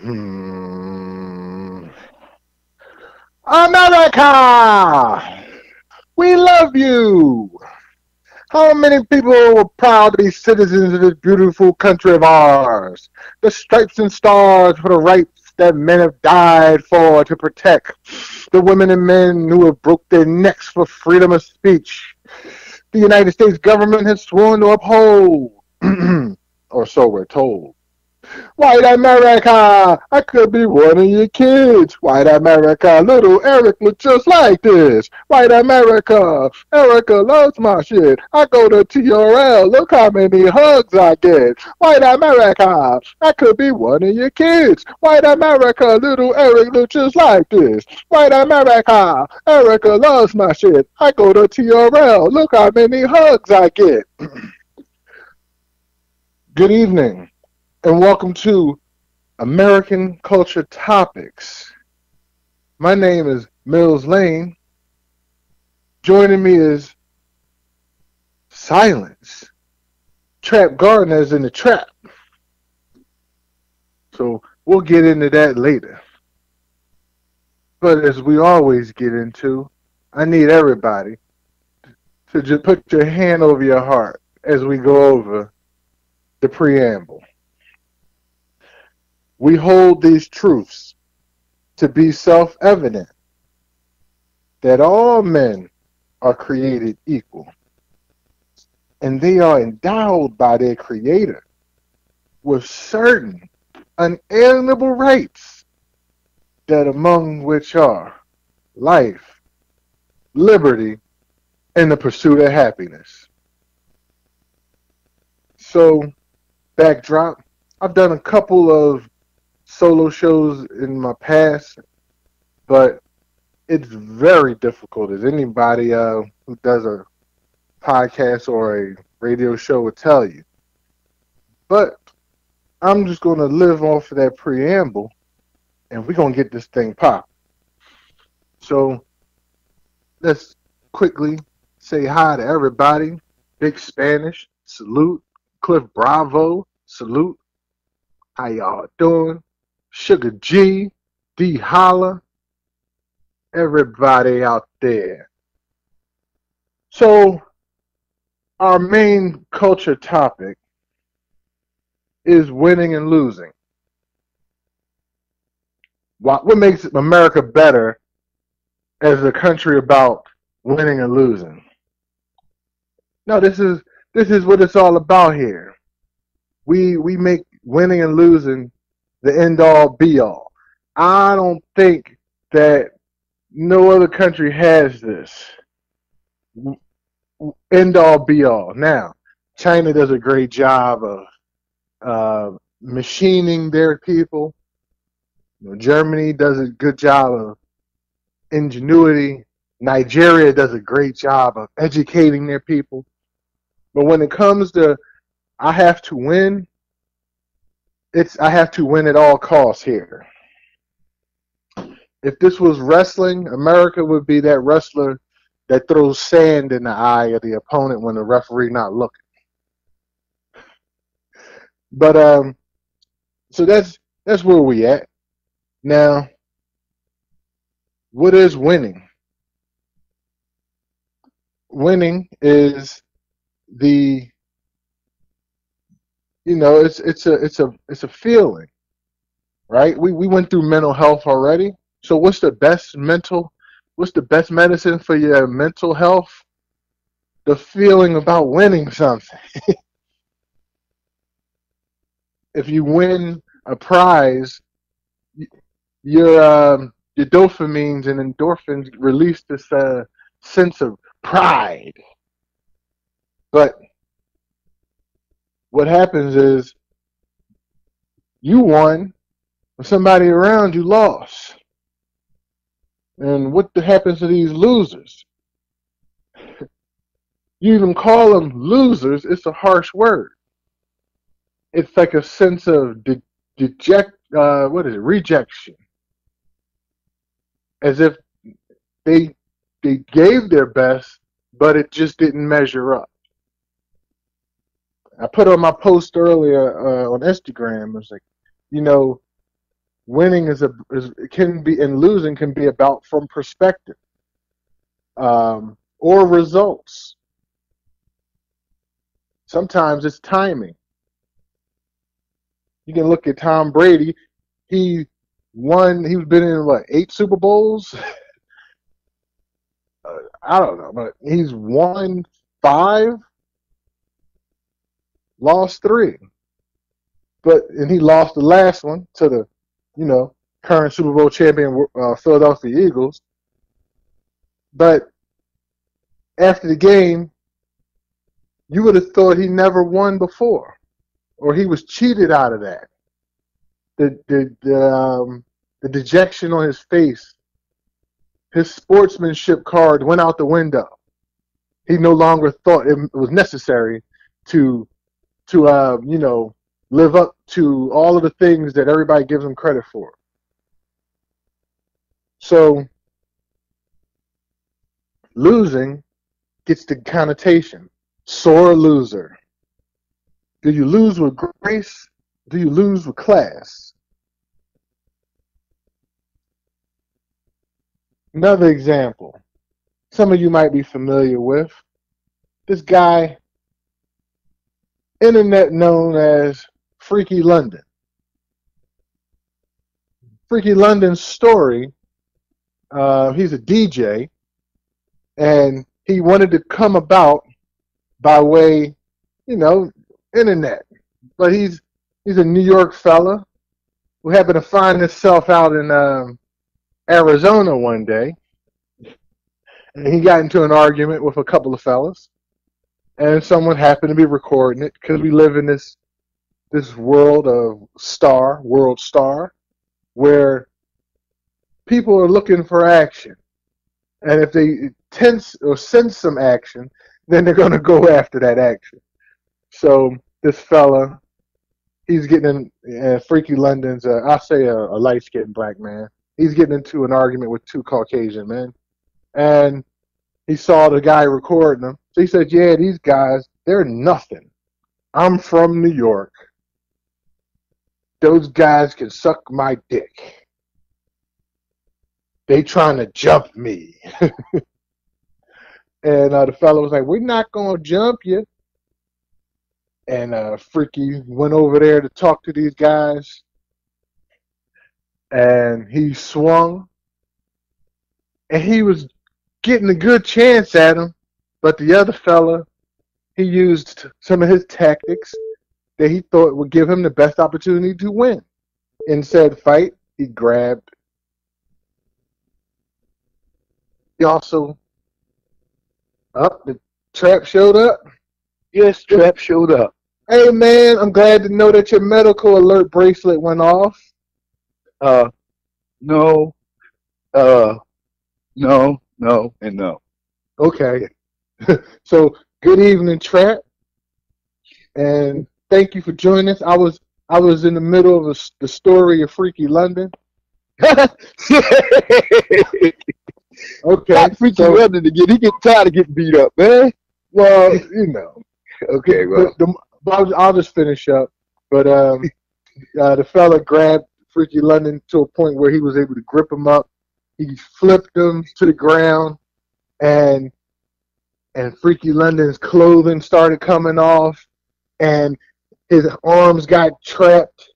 Hmm. America! We love you! How many people were proud to be citizens of this beautiful country of ours? The stripes and stars for the rights that men have died for to protect. The women and men who have broke their necks for freedom of speech. The United States government has sworn to uphold. Or so we're told. White America, I could be one of your kids. White America, little Eric looks just like this. White America, Erica loves my shit. I go to TRL, look how many hugs I get. White America, I could be one of your kids. White America, little Eric looks just like this. White America, Erica loves my shit. I go to TRL, look how many hugs I get. Good evening, and welcome to American Culture Topics. My name is Mills Lane. Joining me is Silence. Trap Gardeners in the trap. So we'll get into that later. But as we always get into, I need everybody to just put your hand over your heart as we go over the preamble. We hold these truths to be self-evident that all men are created equal, and they are endowed by their Creator with certain unalienable rights, that among which are life, liberty, and the pursuit of happiness. So, backdrop, I've done a couple of solo shows in my past, but it's very difficult, as anybody who does a podcast or a radio show would tell you. But I'm just going to live off of that preamble, and we're going to get this thing popped. So let's quickly say hi to everybody. Big Spanish, salute. Cliff Bravo, salute. How y'all doing? Sugar G, D Holla, everybody out there. So our main culture topic is winning and losing. What makes America better as a country about winning and losing? No, this is what it's all about here. We make winning and losing the end all be all. I don't think that no other country has this end all be all. Now, China does a great job of machining their people. Germany does a good job of ingenuity. Nigeria does a great job of educating their people. But when it comes to I have to win, it's I have to win at all costs here. If this was wrestling, America would be that wrestler that throws sand in the eye of the opponent when the referee not looking. But so that's where we at. Now, what is winning? Winning is the it's a feeling, right? We went through mental health already. So what's the best medicine for your mental health? The feeling about winning something. If you win a prize, your dopamines and endorphins release this sense of pride. But what happens is you won, somebody around you lost. And what happens to these losers? You even call them losers, it's a harsh word. It's like a sense of rejection. As if they they gave their best, but it just didn't measure up. I put on my post earlier on Instagram. I was like, you know, winning can be, and losing can be about from perspective, or results. Sometimes it's timing. You can look at Tom Brady. He won. He's been in what, 8 Super Bowls? I don't know, but he's won 5, lost 3. And he lost the last one to the, current Super Bowl champion Philadelphia Eagles. But after the game, you would have thought he never won before, or he was cheated out of that. The dejection on his face, his sportsmanship card went out the window. He no longer thought it was necessary to live up to all of the things that everybody gives him credit for. So losing gets the connotation. Sore loser. Do you lose with grace? Do you lose with class? Another example. Some of you might be familiar with this guy, internet known as Freaky London. Freaky London's story, he's a DJ, and he wanted to come about by way, internet. But he's a New York fella who happened to find himself out in Arizona one day, and he got into an argument with a couple of fellas, and someone happened to be recording it, because we live in this world of world star, where people are looking for action, and if they tense or sense some action, then they're going to go after that action. So this fella, he's getting in Freaky London's, I'll say a light-skinned black man. He's getting into an argument with 2 Caucasian men. And he saw the guy recording them. So he said, yeah, these guys, they're nothing. I'm from New York. Those guys can suck my dick. They trying to jump me. And the fellow was like, we're not going to jump you. And Freaky went over there to talk to these guys. And he swung. And he was getting a good chance at him. But the other fella, he used some of his tactics that he thought would give him the best opportunity to win. In said fight, he grabbed. He also, the Trap showed up? Yes, Trap showed up. Hey, man, I'm glad to know that your medical alert bracelet went off. No, and no. Okay. So, good evening, Trap. And thank you for joining us. I was in the middle of the story of Freaky London. Okay. Not Freaky London again. He get tired of getting beat up, man. Well, Okay, well. I'll just finish up. But the fella grabbed Freaky London to a point where he was able to grip him up. He flipped him to the ground, and Freaky London's clothing started coming off, and his arms got trapped,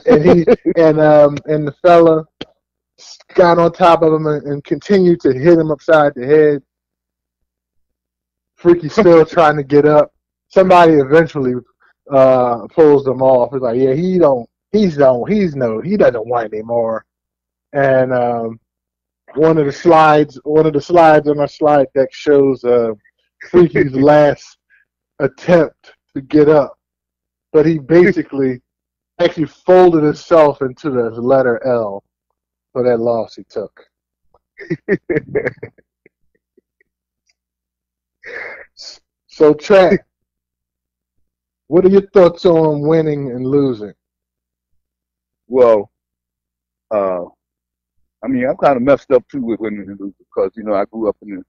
and the fella got on top of him and continued to hit him upside the head. Freaky's still trying to get up. Somebody eventually pulls them off. It's like, yeah, he doesn't want anymore. And one of the slides on our slide deck shows Freaky's last attempt to get up, but he basically actually folded himself into the letter L for that loss he took. So, Trap, what are your thoughts on winning and losing? Well, I mean, I'm kind of messed up too with winning and losing because I grew up in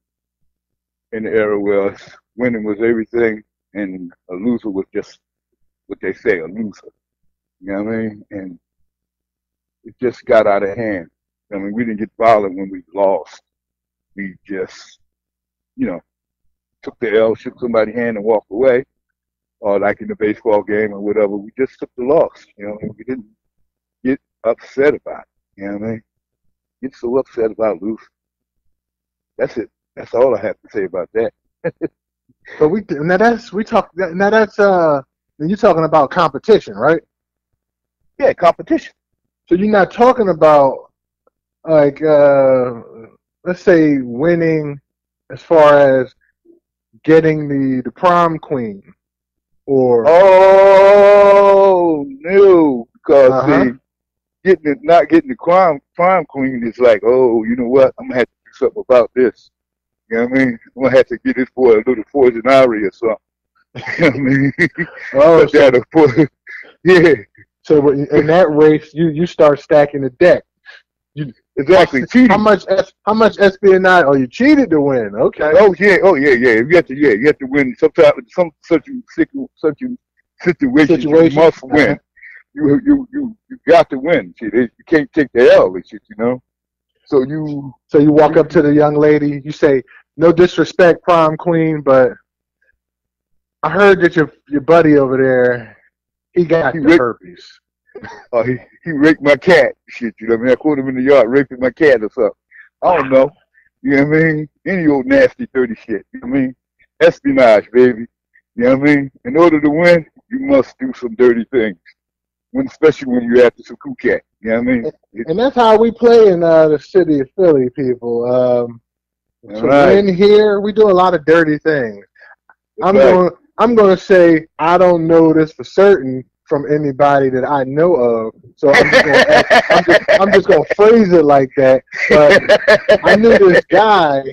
the era where winning was everything and a loser was just what they say, a loser. You know what I mean? And it just got out of hand. I mean, we didn't get violent when we lost. We just, you know, took the L, shook somebody's hand, and walked away. Or like in the baseball game or whatever, we just took the loss. You know, we didn't get upset about it. You know what I mean? Get so upset about losing. That's it. That's all I have to say about that. But you're talking about competition, right? Yeah, competition. So you're not talking about like let's say winning as far as getting the prom queen or oh no, because see, not getting the prom queen is like, oh, you know what? I'm gonna have to do something about this. You know what I mean? I'm gonna have to get this boy a little poison ivy or something. You know what I mean? Oh, yeah. So in that race, you start stacking the deck. Exactly. Cheating. How much espionage? Oh, you cheated to win. Okay. Oh yeah. You have to win. Sometimes such situation you must win. You got to win. See, you can't take the L and shit. You know. So you walk up to the young lady. You say, "No disrespect, prom queen, but I heard that your buddy over there, he got the herpes." Oh, he raped my cat. Shit, you know what I mean? I caught him in the yard raping my cat or something. I don't know. You know what I mean? Any old nasty, dirty shit. You know what I mean? Espionage, baby. You know what I mean? In order to win, you must do some dirty things. Especially when you're after some cool cat. You know what I mean? And that's how we play in the city of Philly, people. So right. in here, we do a lot of dirty things. I'm going to say I don't know this for certain from anybody that I know of, so I'm just going to phrase it like that. But I knew this guy.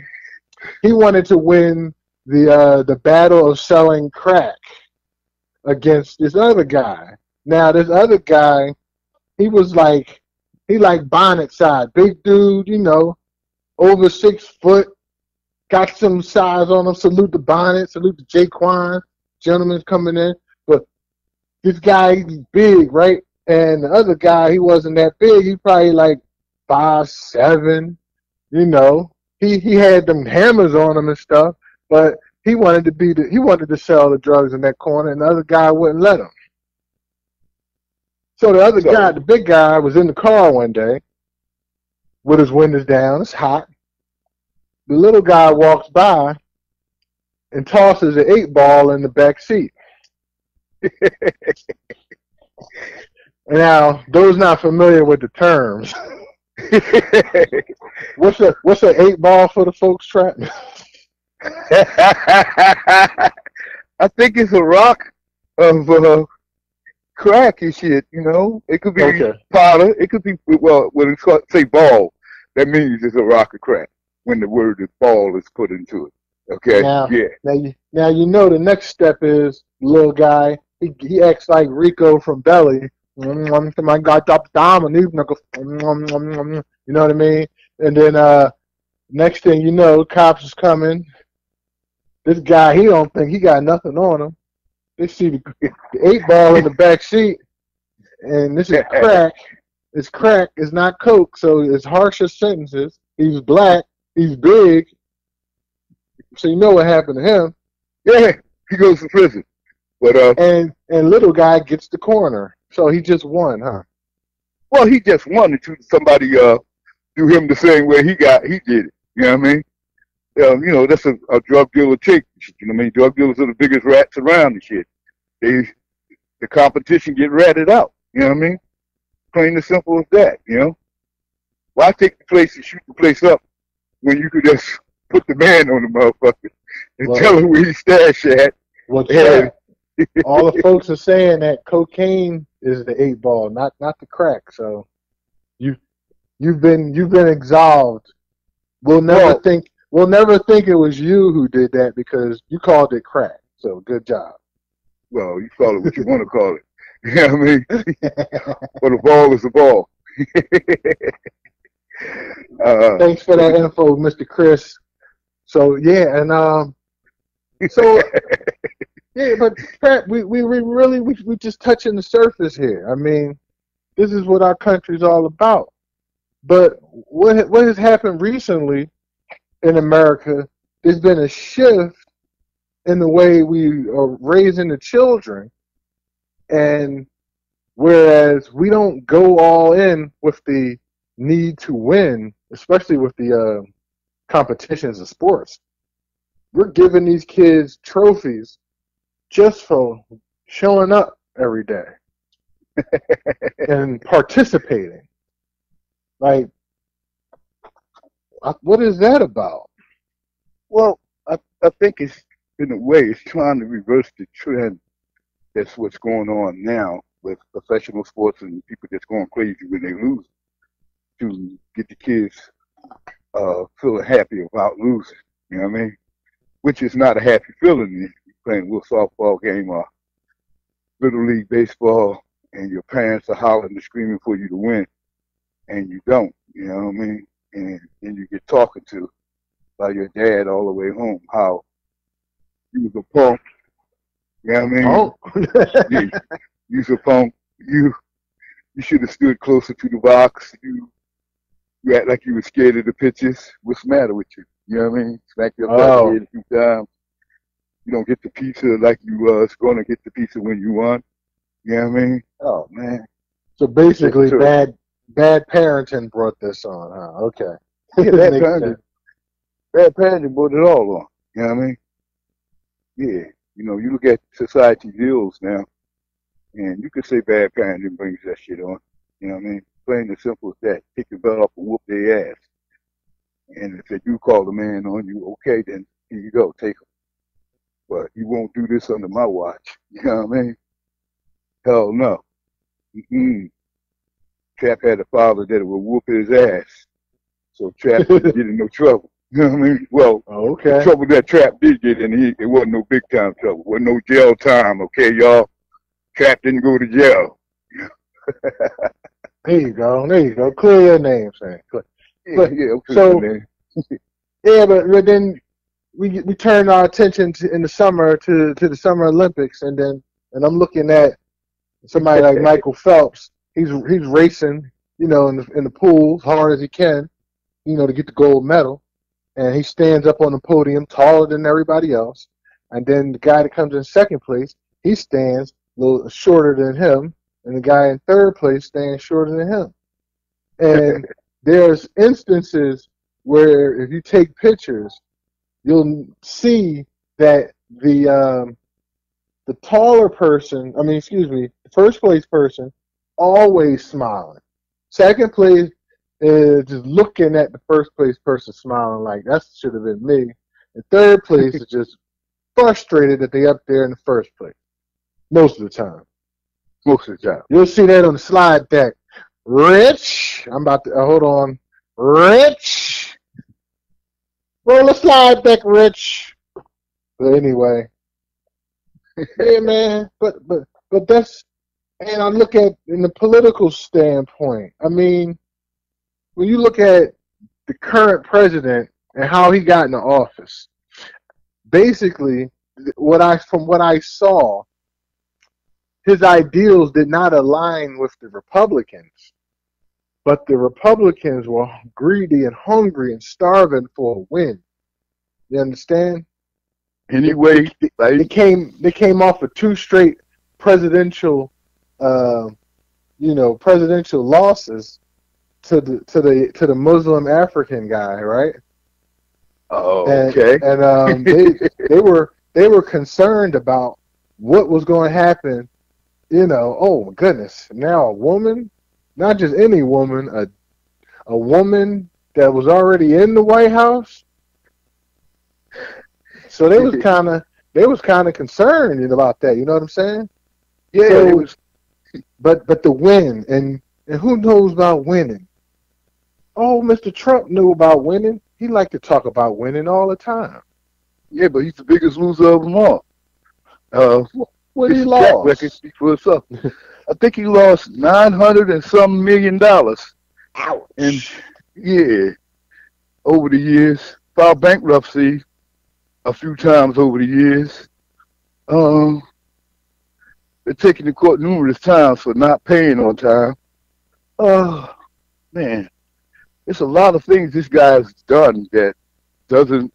He wanted to win the battle of selling crack against this other guy. Now this other guy, he like bonnet side, big dude, you know, over 6 foot, got some size on him. Salute the bonnet, salute the Jaquan, gentlemen coming in. But this guy, he's big, right? And the other guy, he wasn't that big. He probably like 5'7", you know. He had them hammers on him and stuff, but he wanted to sell the drugs in that corner, and the other guy wouldn't let him. So the other guy, the big guy, was in the car one day with his windows down. It's hot. The little guy walks by and tosses an 8-ball in the back seat. Now, those not familiar with the terms, what's an 8-ball for the folks trap? I think it's a rock of crack and shit. You know, it could be powder. It could be when it's called, say ball, that means it's a rock of crack. When the word ball is put into it. Okay. Now you know the next step is the little guy. He acts like Rico from Belly. My God, drop down and you know what I mean? And then next thing you know, cops is coming. This guy, he don't think he got nothing on him. They see the 8-ball in the back seat, and this is crack. It's crack. It's not coke, so it's harsher sentences. He's black. He's big. So you know what happened to him. Yeah, he goes to prison. But and little guy gets the corner. So he just won, huh? Well, he just won until somebody do him the same way he did it. You know what I mean? You know, that's a drug dealer trick. You know what I mean? Drug dealers are the biggest rats around and shit. The competition get ratted out. You know what I mean? Plain and simple as that, you know? Why take the place and shoot the place up when you could just put the man on the motherfucker and tell him where he stashed at? Well, all the folks are saying that cocaine is the 8-ball, not the crack. So you've been absolved. We'll never think it was you who did that because you called it crack. So good job. Well, you call it what you want to call it. You know what I mean? But a ball is a ball. Thanks for that info, Mr. Chris. So yeah, and so yeah, but Pat, we really just touching the surface here. I mean, This is what our country's all about. But what has happened recently in America, there's been a shift in the way we are raising the children, and whereas we don't go all in with the need to win, especially with the competitions of sports, we're giving these kids trophies just for showing up every day and participating. Like, what is that about? Well, I think it's, in a way, it's trying to reverse the trend. That's what's going on now with professional sports and people just going crazy when they lose, to get the kids feeling happy about losing. You know what I mean? Which is not a happy feeling if you're playing a little softball game or little league baseball and your parents are hollering and screaming for you to win and you don't. You know what I mean? And you get talking to by your dad all the way home how you was a punk. You know what I mean? Oh. You was a punk. You should have stood closer to the box. You act like you were scared of the pitches. What's the matter with you? You know what I mean? Smack your head a few times. You don't get the pizza like you was going to get the pizza when you won. You know what I mean? Oh, man. So basically, bad parenting brought this on, huh? Okay. Yeah, bad parenting brought it all on. You know what I mean? Yeah. You know, you look at society deals now, and you could say bad parenting brings that shit on. You know what I mean? Plain and simple as that. Take your belt off and whoop their ass. And if they do call the man on you, okay, then here you go, take them. But you won't do this under my watch. You know what I mean? Hell no. Trap had a father that would whoop his ass. So Trap didn't get in no trouble. You know what I mean? Well, the trouble that Trap did get in, it wasn't no big time trouble. It wasn't no jail time, okay, y'all? Trap didn't go to jail. There you go. Clear your name, Sam. But then we turn our attention in the summer to the Summer Olympics, and I'm looking at somebody like Michael Phelps. He's racing, in the pool as hard as he can, to get the gold medal, and he stands up on the podium taller than everybody else, and then the guy that comes in second place, he stands a little shorter than him, and the guy in third place stands shorter than him. And there's instances where if you take pictures, you'll see that the taller person, the first place person, always smiling. Second place is just looking at the first place person smiling like that should have been me. And third place is just frustrated that they up there in the first place. Most of the time. You'll see that on the slide deck. Rich, I'm about to hold on. Rich, roll the slide deck, Rich. But anyway, yeah, man. But that's, and I look at in the political standpoint. I mean, when you look at the current president and how he got into office, basically, from what I saw, his ideals did not align with the Republicans. But the Republicans were greedy and hungry and starving for a win. You understand? Anyway, they came off of 2 straight presidential, presidential losses to the Muslim African guy, right? Oh, okay. And they were concerned about what was going to happen. Oh my goodness! Now a woman. Not just any woman, a woman that was already in the White House. So they was kind of concerned about that. You know what I'm saying? Yeah. So, it was, but the win and who knows about winning? Oh, Mr. Trump knew about winning. He liked to talk about winning all the time. Yeah, but he's the biggest loser of them all. What he lost? Track record speak for itself. I think he lost $900 and some million. Ouch. And yeah, over the years, filed bankruptcy a few times over the years. Been taken to court numerous times for not paying on time. Oh man, it's a lot of things this guy's done that doesn't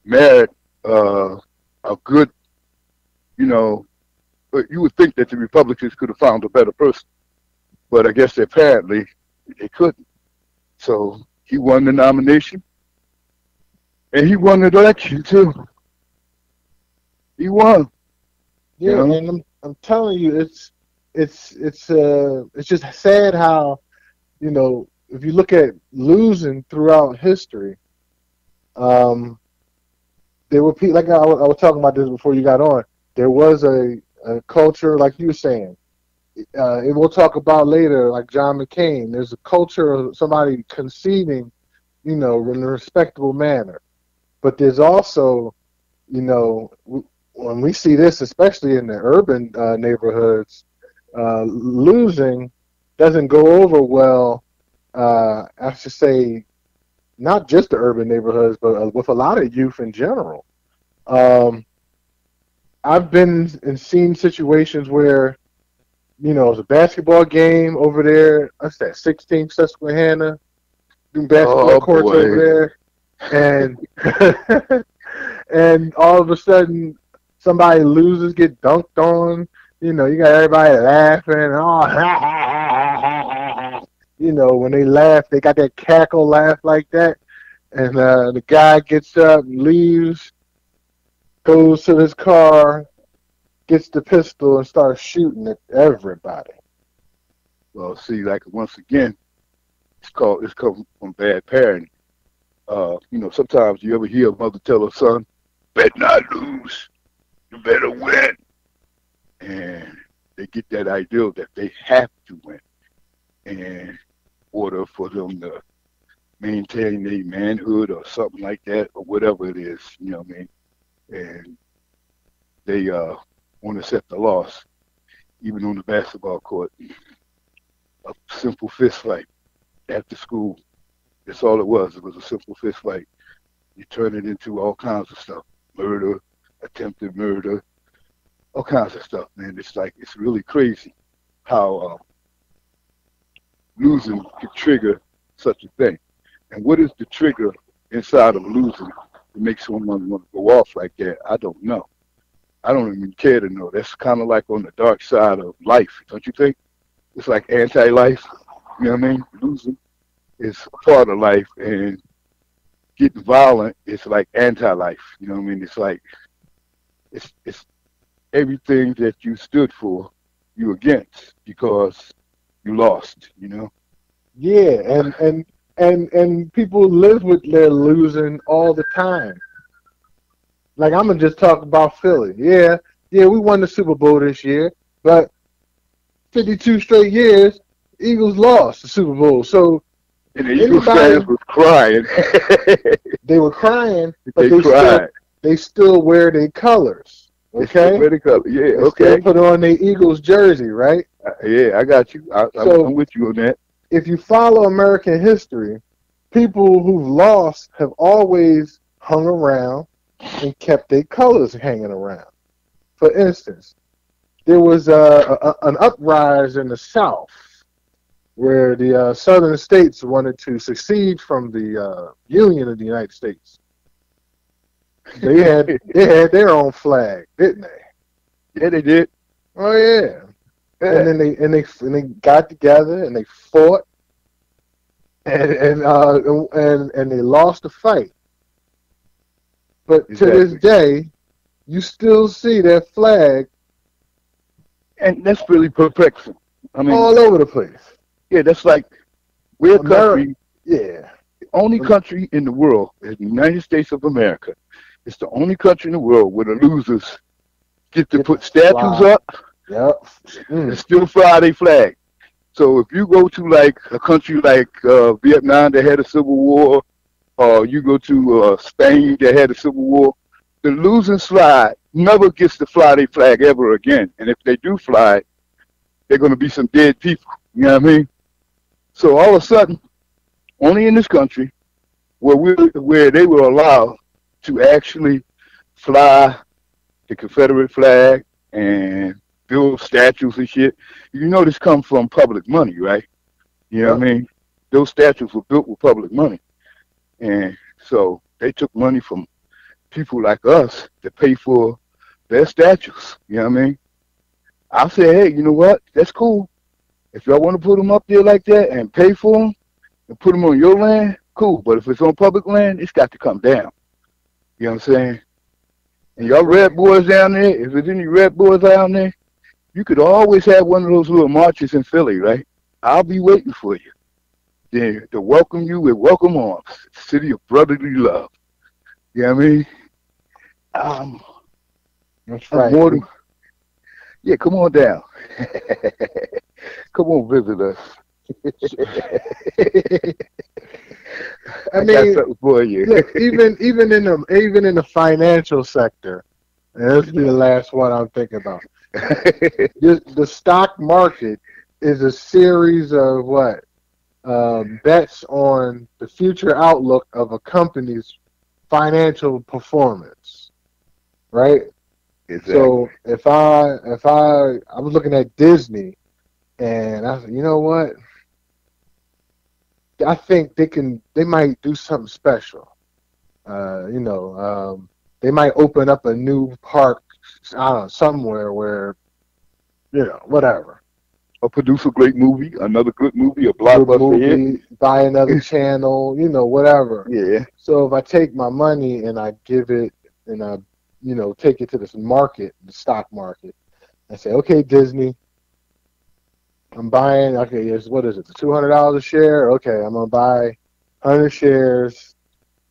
merit a good, you know. But you would think that the Republicans could have found a better person, but I guess apparently they couldn't. So he won the nomination, and he won the election too. He won, you Yeah, know. and I'm telling you, it's just sad how, if you look at losing throughout history, um, there were people like I was talking about this before you got on. There was a culture like you were saying. And we'll talk about later, like John McCain. There's a culture of somebody conceding, in a respectable manner. But there's also, when we see this, especially in the urban neighborhoods, losing doesn't go over well. I should say, not just the urban neighborhoods, but with a lot of youth in general. Um, I've been and seen situations where, it's a basketball game over there. What's that? 16th Susquehanna, doing basketball Oh courts boy, over there, and and all of a sudden somebody loses, get dunked on. You got everybody laughing. Oh, when they laugh, they got that cackle laugh like that. And the guy gets up, leaves, goes to his car, gets the pistol, and starts shooting at everybody. well, see, like once again, it's come from bad parenting. Sometimes you ever hear a mother tell her son, "Bet not lose, you better win," and they get that ideal that they have to win in order for them to maintain their manhood or something like that or whatever it is. You know what I mean? And they want to accept the loss, even on the basketball court. A simple fist fight after school. That's all it was. It was a simple fist fight. You turn it into all kinds of stuff: murder, attempted murder, all kinds of stuff, man. It's really crazy how losing can trigger such a thing. And what is the trigger inside of losing to make someone want to go off like that? I don't know. I don't even care to know. That's kind of like on the dark side of life, don't you think? It's like anti-life. You know what I mean? Losing is a part of life, and getting violent is like anti-life. You know what I mean? It's like it's everything that you stood for, you against because you lost. Yeah, and people live with their losing all the time. Like I'm gonna just talk about Philly. Yeah, yeah, we won the Super Bowl this year, but 52 straight years, Eagles lost the Super Bowl. So And the Eagles fans anybody, was crying. they were crying, but They cried. they still wear their colors. They still Okay, wear the color. Yeah, they still okay. put on their Eagles jersey, right? Yeah, I got you. I'm So with you on that. if you follow American history, people who've lost have always hung around and kept their colors hanging around. For instance, there was an uprising in the South where the southern states wanted to secede from the Union of the United States. They had their own flag, didn't they? Yeah, they did. Oh yeah. And Yeah, then they got together and they fought and they lost the fight. But to this exactly. day, you still see that flag And that's really perplexing. I mean, all over the place. yeah, that's like we're a America, country, yeah, the only country in the world, is the United States of America. It's the only country in the world where the losers get to get to put statues fly. up Yep. and Mm. still fly their flag. So if you go to like a country like Vietnam that had a civil war, or you go to Spain that had a civil war, the losing side never gets to fly their flag ever again. And if they do fly, they're going to be some dead people. You know what I mean? So all of a sudden, only in this country where they were allowed to actually fly the Confederate flag and build statues and shit. You know this comes from public money, right? You know what I mean? Those statues were built with public money. And so they took money from people like us to pay for their statues. You know what I mean? I said, hey, you know what? That's cool. If y'all want to put them up there like that and pay for them and put them on your land, cool. But if it's on public land, it's got to come down. You know what I'm saying? And y'all red boys down there, if there's any red boys down there, you could always have one of those little marches in Philly, right? I'll be waiting for you. Then to welcome you with welcome arms, city of brotherly love. You know what I mean? That's right. More than, yeah, come on down. Come on, visit us. I mean, got something for you. Look, even in the financial sector, and this will be the last one I'm thinking about. The stock market is a series of bets on the future outlook of a company's financial performance, right? Exactly. So if I was looking at Disney, and I said, you know what? I think they might do something special. They might open up a new park, I don't know, somewhere where, whatever. Or produce a great movie, another good movie, a Good blockbuster hit. movie, buy another channel, whatever. Yeah. So if I take my money and I give it and I, take it to this market, the stock market, I say, okay, Disney, I'm buying, okay, what is it, $200 a share? Okay, I'm going to buy 100 shares.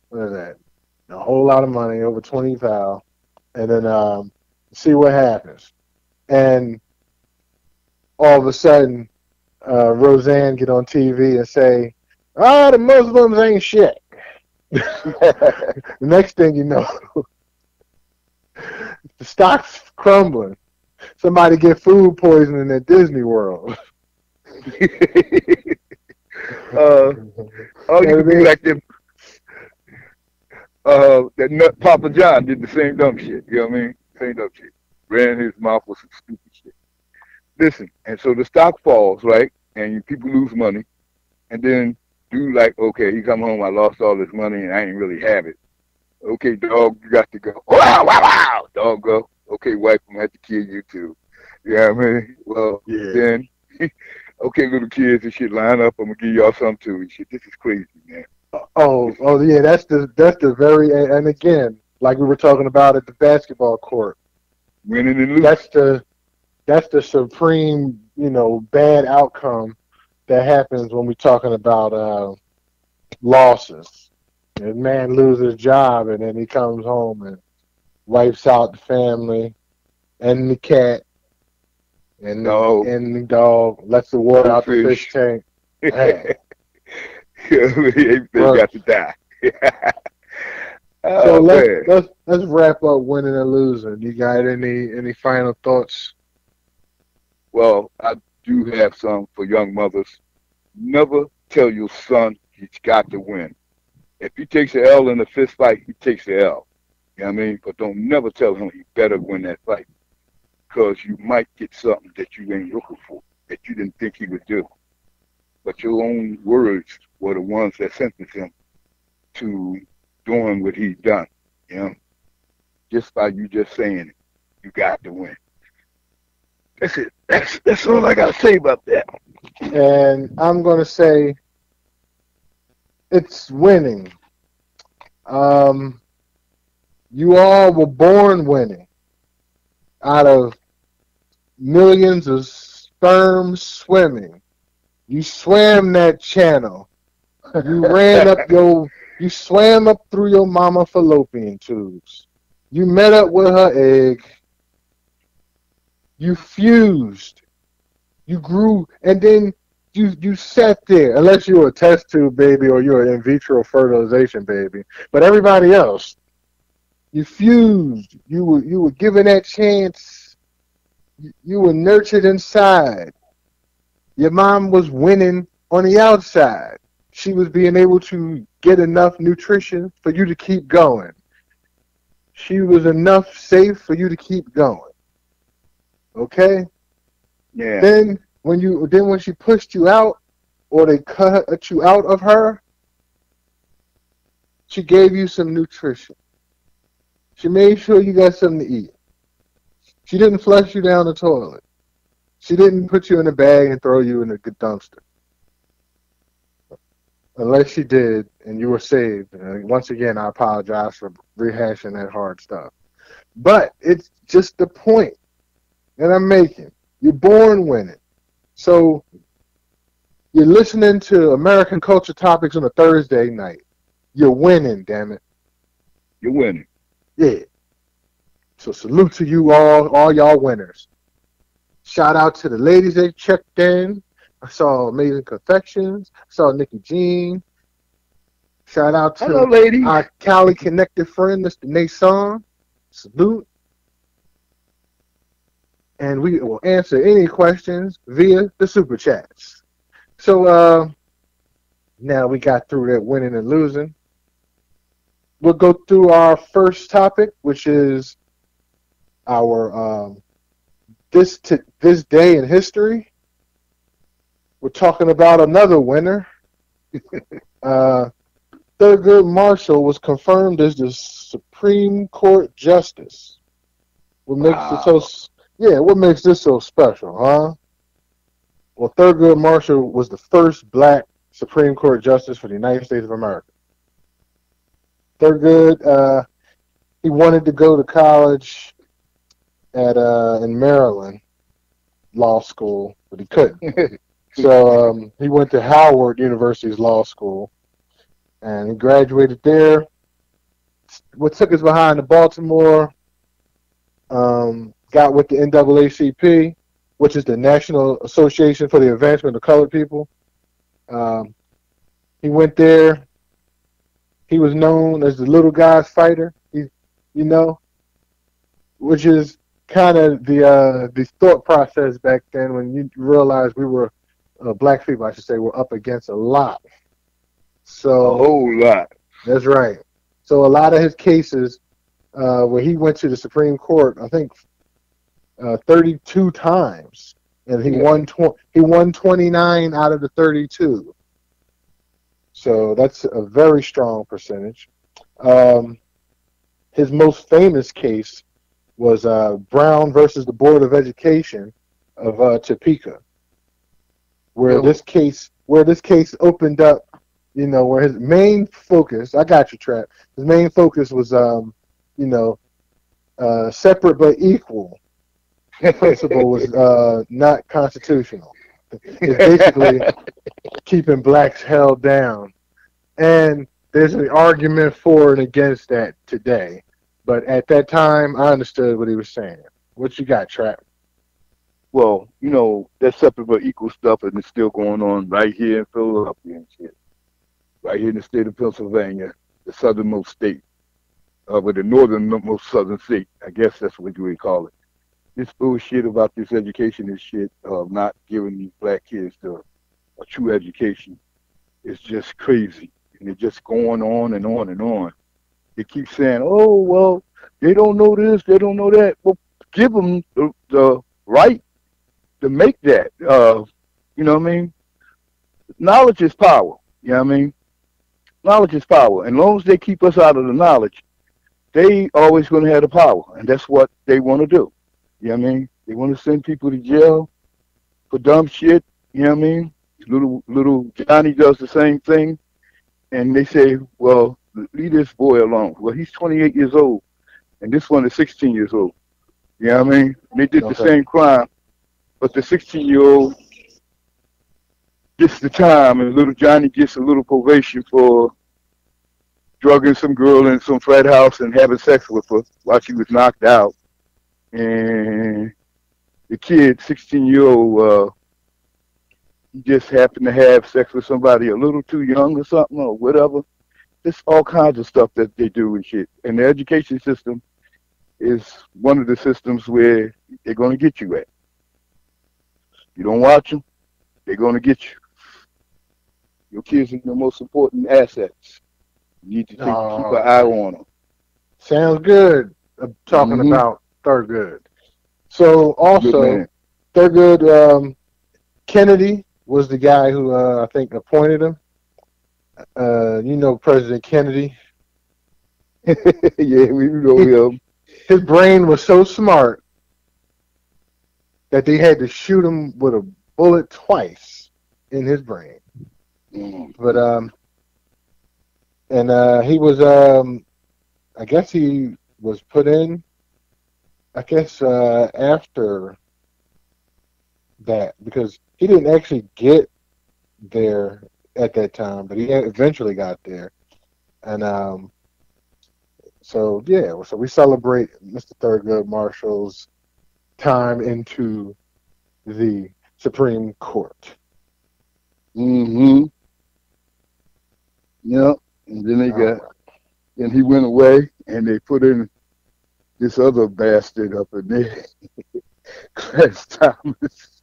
What is that? A whole lot of money, over 20,000, and then see what happens. And all of a sudden, Roseanne get on TV and say, the Muslims ain't shit. The next thing you know, the stock's crumbling. Somebody get food poisoning at Disney World. You could be like them. That nut Papa John did the same dumb shit. You know what I mean? Same dumb shit. Ran his mouth with some stupid shit. Listen, and so the stock falls, right? And people lose money. And then dude like, okay, he come home, I lost all this money and I ain't really have it. Okay, dog, you got to go. Wow, wow, wow. Dog go. Okay, wife, I'm going to have to kill you too. You know what I mean? Well, then, okay, little kids and shit, line up. I'm going to give y'all some too. And shit, this is crazy, man. Oh yeah, that's the very, and again, like we were talking about at the basketball court. Winning and losing. That's the supreme, bad outcome that happens when we're talking about losses. A man loses his job and then he comes home and wipes out the family and the cat and the dog, lets the water out the fish tank. Hey. They got to die. So let's wrap up winning and losing. You got any final thoughts? Well, I do have some for young mothers. Never tell your son he's got to win. If he takes the L in a fist fight, he takes the L. You know what I mean? But don't never tell him he better win that fight. Because you might get something that you ain't looking for, that you didn't think he would do. But your own words were the ones that sentenced him to doing what he's done. You know? Just by you just saying it, you got to win. That's it. That's all I got to say about that. And I'm going to say it's winning. You all were born winning. Out of millions of sperm swimming, you swam that channel. You swam up through your mama fallopian tubes. You met up with her egg. You fused. You grew, and then you sat there. Unless you were a test tube baby or you're an in vitro fertilization baby. But everybody else, you fused. You were given that chance. You were nurtured inside. Your mom was winning on the outside. She was being able to get enough nutrition for you to keep going. She was enough safe for you to keep going. Okay? Yeah. Then when she pushed you out, or they cut you out of her, she gave you some nutrition. She made sure you got something to eat. She didn't flush you down the toilet. She didn't put you in a bag and throw you in a dumpster. Unless she did and you were saved. And once again, I apologize for rehashing that hard stuff. But it's just the point that I'm making. You're born winning. So you're listening to American Culture Topics on a Thursday night. You're winning, damn it. You're winning. Yeah. So salute to you all y'all winners. Shout out to the ladies that checked in. I saw Amazing Confections. I saw Nikki Jean. Shout out to our Cali connected friend, Mr. Nason. Salute. And we will answer any questions via the super chats. So now we got through that winning and losing. We'll go through our first topic, which is our this day in history. We're talking about another winner. Thurgood Marshall was confirmed as the Supreme Court Justice. What makes this so special, huh? Well, Thurgood Marshall was the first black Supreme Court Justice for the United States of America. Thurgood, he wanted to go to college in Maryland, law school, but he couldn't. So he went to Howard University's law school, and he graduated there. What took us behind to Baltimore, got with the NAACP, which is the National Association for the Advancement of Colored People. He went there. He was known as the little guy's fighter, which is kind of the thought process back then when you realized we were, black people, I should say, were up against a lot. So a whole lot. That's right. So a lot of his cases, where he went to the Supreme Court, I think 32 times, and he won 29 out of the 32. So that's a very strong percentage. His most famous case was Brown versus the Board of Education of Topeka, where this case opened up, where his main focus, I got you, Trap. His main focus was, separate but equal. Principle was not constitutional. It's basically keeping blacks held down. And there's an argument for and against that today. But at that time, I understood what he was saying. What you got, Trap? Well, that separate but equal stuff, and it's still going on right here in Philadelphia and shit. Right here in the state of Pennsylvania, the southernmost state, with the northernmost southern state. I guess that's what you would call it. This bullshit about this education and shit of not giving these black kids a true education is just crazy. And it's just going on and on and on. They keep saying, oh, well, they don't know this, they don't know that. Well, give them the right to make that. You know what I mean? Knowledge is power. You know what I mean? Knowledge is power. And as long as they keep us out of the knowledge, they always going to have the power. And that's what they want to do. You know what I mean? They want to send people to jail for dumb shit. You know what I mean? Little Johnny does the same thing. And they say, well, leave this boy alone. Well, he's 28 years old. And this one is 16 years old. You know what I mean? They did the same crime. But the 16-year-old gets the time, and little Johnny gets a little probation for drugging some girl in some frat house and having sex with her while she was knocked out. And the kid, 16-year-old, he just happened to have sex with somebody a little too young or something or whatever. There's all kinds of stuff that they do and shit. And the education system is one of the systems where they're going to get you at. You don't watch them, they're going to get you. Your kids are the most important assets. You need to keep an eye on them. Sounds good. I'm talking about Thurgood. So also, Thurgood, Kennedy was the guy who I think appointed him. President Kennedy. Yeah, we know He, him. his brain was so smart that they had to shoot him with a bullet twice in his brain. But Mm-hmm. he was I guess he was put in. I guess after that because he didn't actually get there at that time, but he eventually got there. And so yeah, so we celebrate Mr. Thurgood Marshall's time into the Supreme Court. Mm-hmm. Yep. And then All right. and he went away, and they put in this other bastard up in there, Clarence Thomas.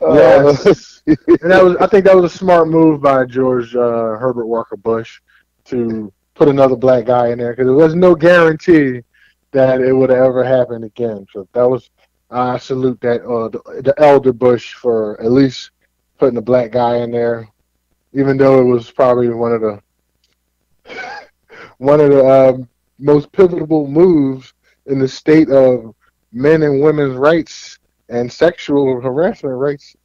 uh, Yes, and I think that was a smart move by George Herbert Walker Bush to put another black guy in there because there was no guarantee that it would ever happen again. So that was I salute that the elder Bush for at least putting a black guy in there, even though it was probably one of the most pivotal moves in the state of men and women's rights and sexual harassment rights.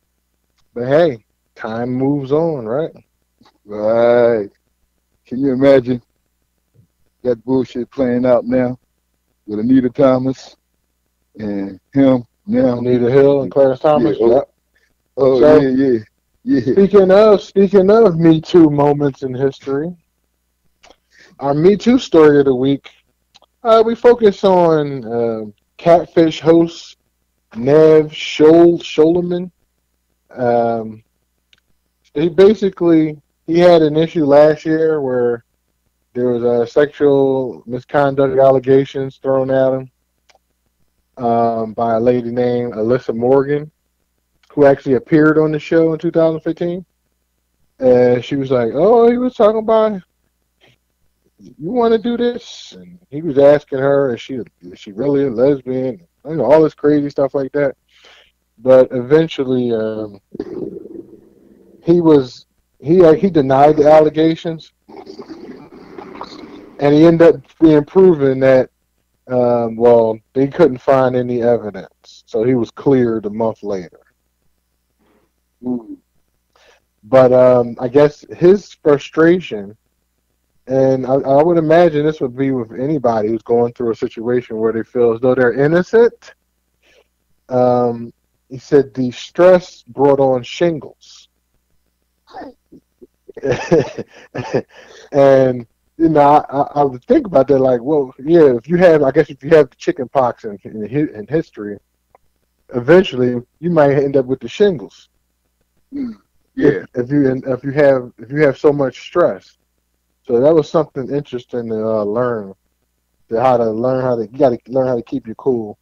But hey, time moves on, right? right. Can you imagine that bullshit playing out now with Anita Thomas and him now? Anita Hill and Clarence Yeah. Thomas. Oh, Yep. oh So yeah, yeah, yeah. speaking of Me Too moments in history, our Me Too story of the week, we focus on Catfish host Nev Scholeman. Um, he had an issue last year where there was sexual misconduct allegations thrown at him by a lady named Alyssa Morgan, who actually appeared on the show in 2015. And she was like, "Oh, he was talking about you want to do this," and he was asking her, "Is she really a lesbian?" All this crazy stuff like that. But eventually, he was he denied the allegations, and he ended up being proven that well, they couldn't find any evidence, so he was cleared a month later. Mm. But I guess his frustration, and I would imagine this would be with anybody who's going through a situation where they feel as though they're innocent. Um, he said the stress brought on shingles, and I would think about that like, well, yeah, I guess if you have chicken pox in history, eventually you might end up with the shingles. Yeah. If you have so much stress. So that was something interesting to learn. You got to learn how to keep you cool.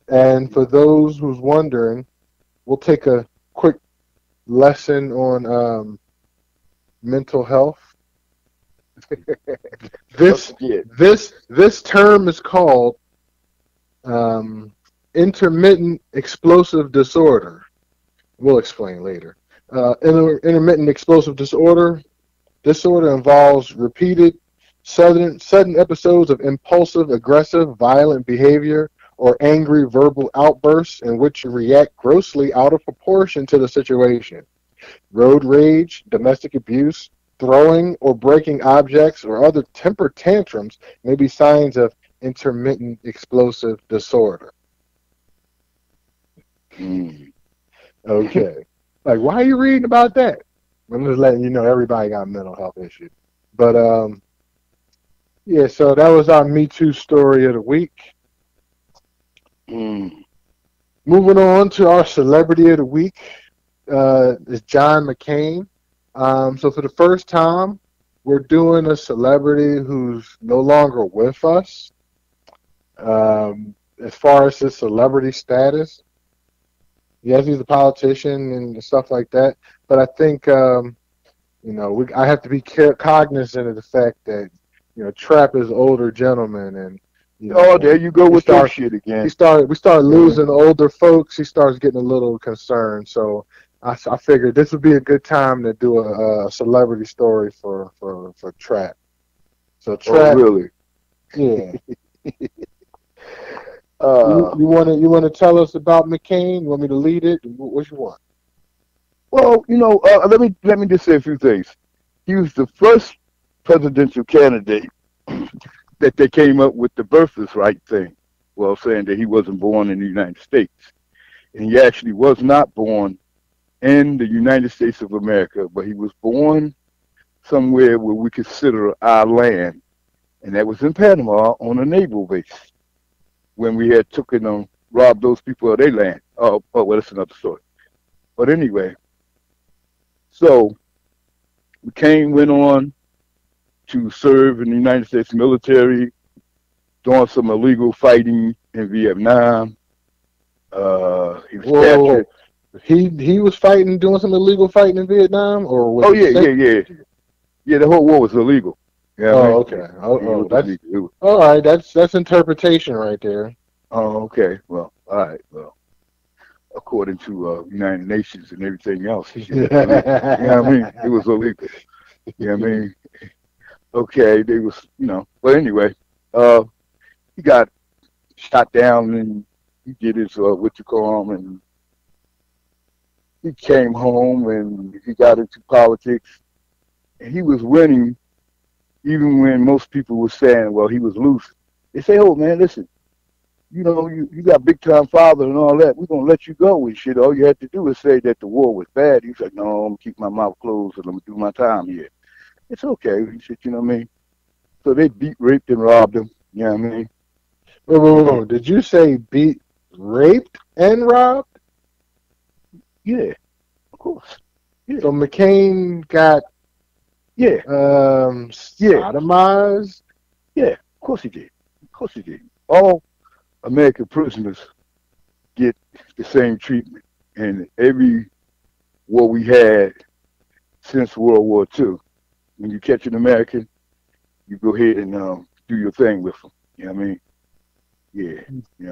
And for those who's wondering, we'll take a quick lesson on mental health. This Yeah. this term is called intermittent explosive disorder. We'll explain later. Intermittent explosive disorder involves repeated sudden episodes of impulsive, aggressive, violent behavior or angry verbal outbursts in which you react grossly out of proportion to the situation. Road rage, domestic abuse, throwing or breaking objects, or other temper tantrums may be signs of intermittent explosive disorder. Mm. Okay. Like, why are you reading about that? I'm just letting you know everybody got mental health issues. But yeah, so that was our Me Too story of the week. Mm. Moving on to our celebrity of the week is John McCain. So for the first time, we're doing a celebrity who's no longer with us. As far as his celebrity status, yes, he's a politician and stuff like that. But I think I have to be cognizant of the fact that Trap is an older gentleman, and You Oh, know, there you go with your shit again. we started losing older folks. He starts getting a little concerned. So I figured this would be a good time to do a celebrity story for Trap. So Oh, Trap, really? yeah. Uh, You wanna tell us about McCain? You want me to lead it? What you want? well, let me just say a few things. He was the first presidential candidate that they came up with the birthers right thing. Well, saying that he wasn't born in the United States. And he actually was not born in the United States of America, but he was born somewhere where we consider our land. And that was in Panama on a naval base when we had robbed those people of their land. Well, that's another story. But anyway, so McCain went on to serve in the United States military, doing some illegal fighting in Vietnam. He was captured. He was fighting, doing some illegal fighting in Vietnam, or was yeah. The whole war was illegal. Yeah, okay. That's all right. That's interpretation right there. Oh, okay. Well, all right. Well, according to United Nations and everything else, it was illegal. You know what I mean? Okay, they was, But anyway, he got shot down and he did his what you call him, and he came home and he got into politics, and he was winning, even when most people were saying, well, he was losing. They say, oh man, listen, you got big time father and all that. We're gonna let you go and shit. All you had to do is say that the war was bad. He's like, no, I'm gonna keep my mouth closed and I'm gonna do my time here. It's okay. He said, you know what I mean? So they beat, raped, and robbed him. You know what I mean? Whoa. Did you say beat, raped, and robbed? Yeah, of course. Yeah. So McCain got sodomized? Yeah, of course he did. Of course he did. All American prisoners get the same treatment. And every war we had since World War II, when you catch an American, you go ahead and do your thing with them. You know what I mean? Yeah.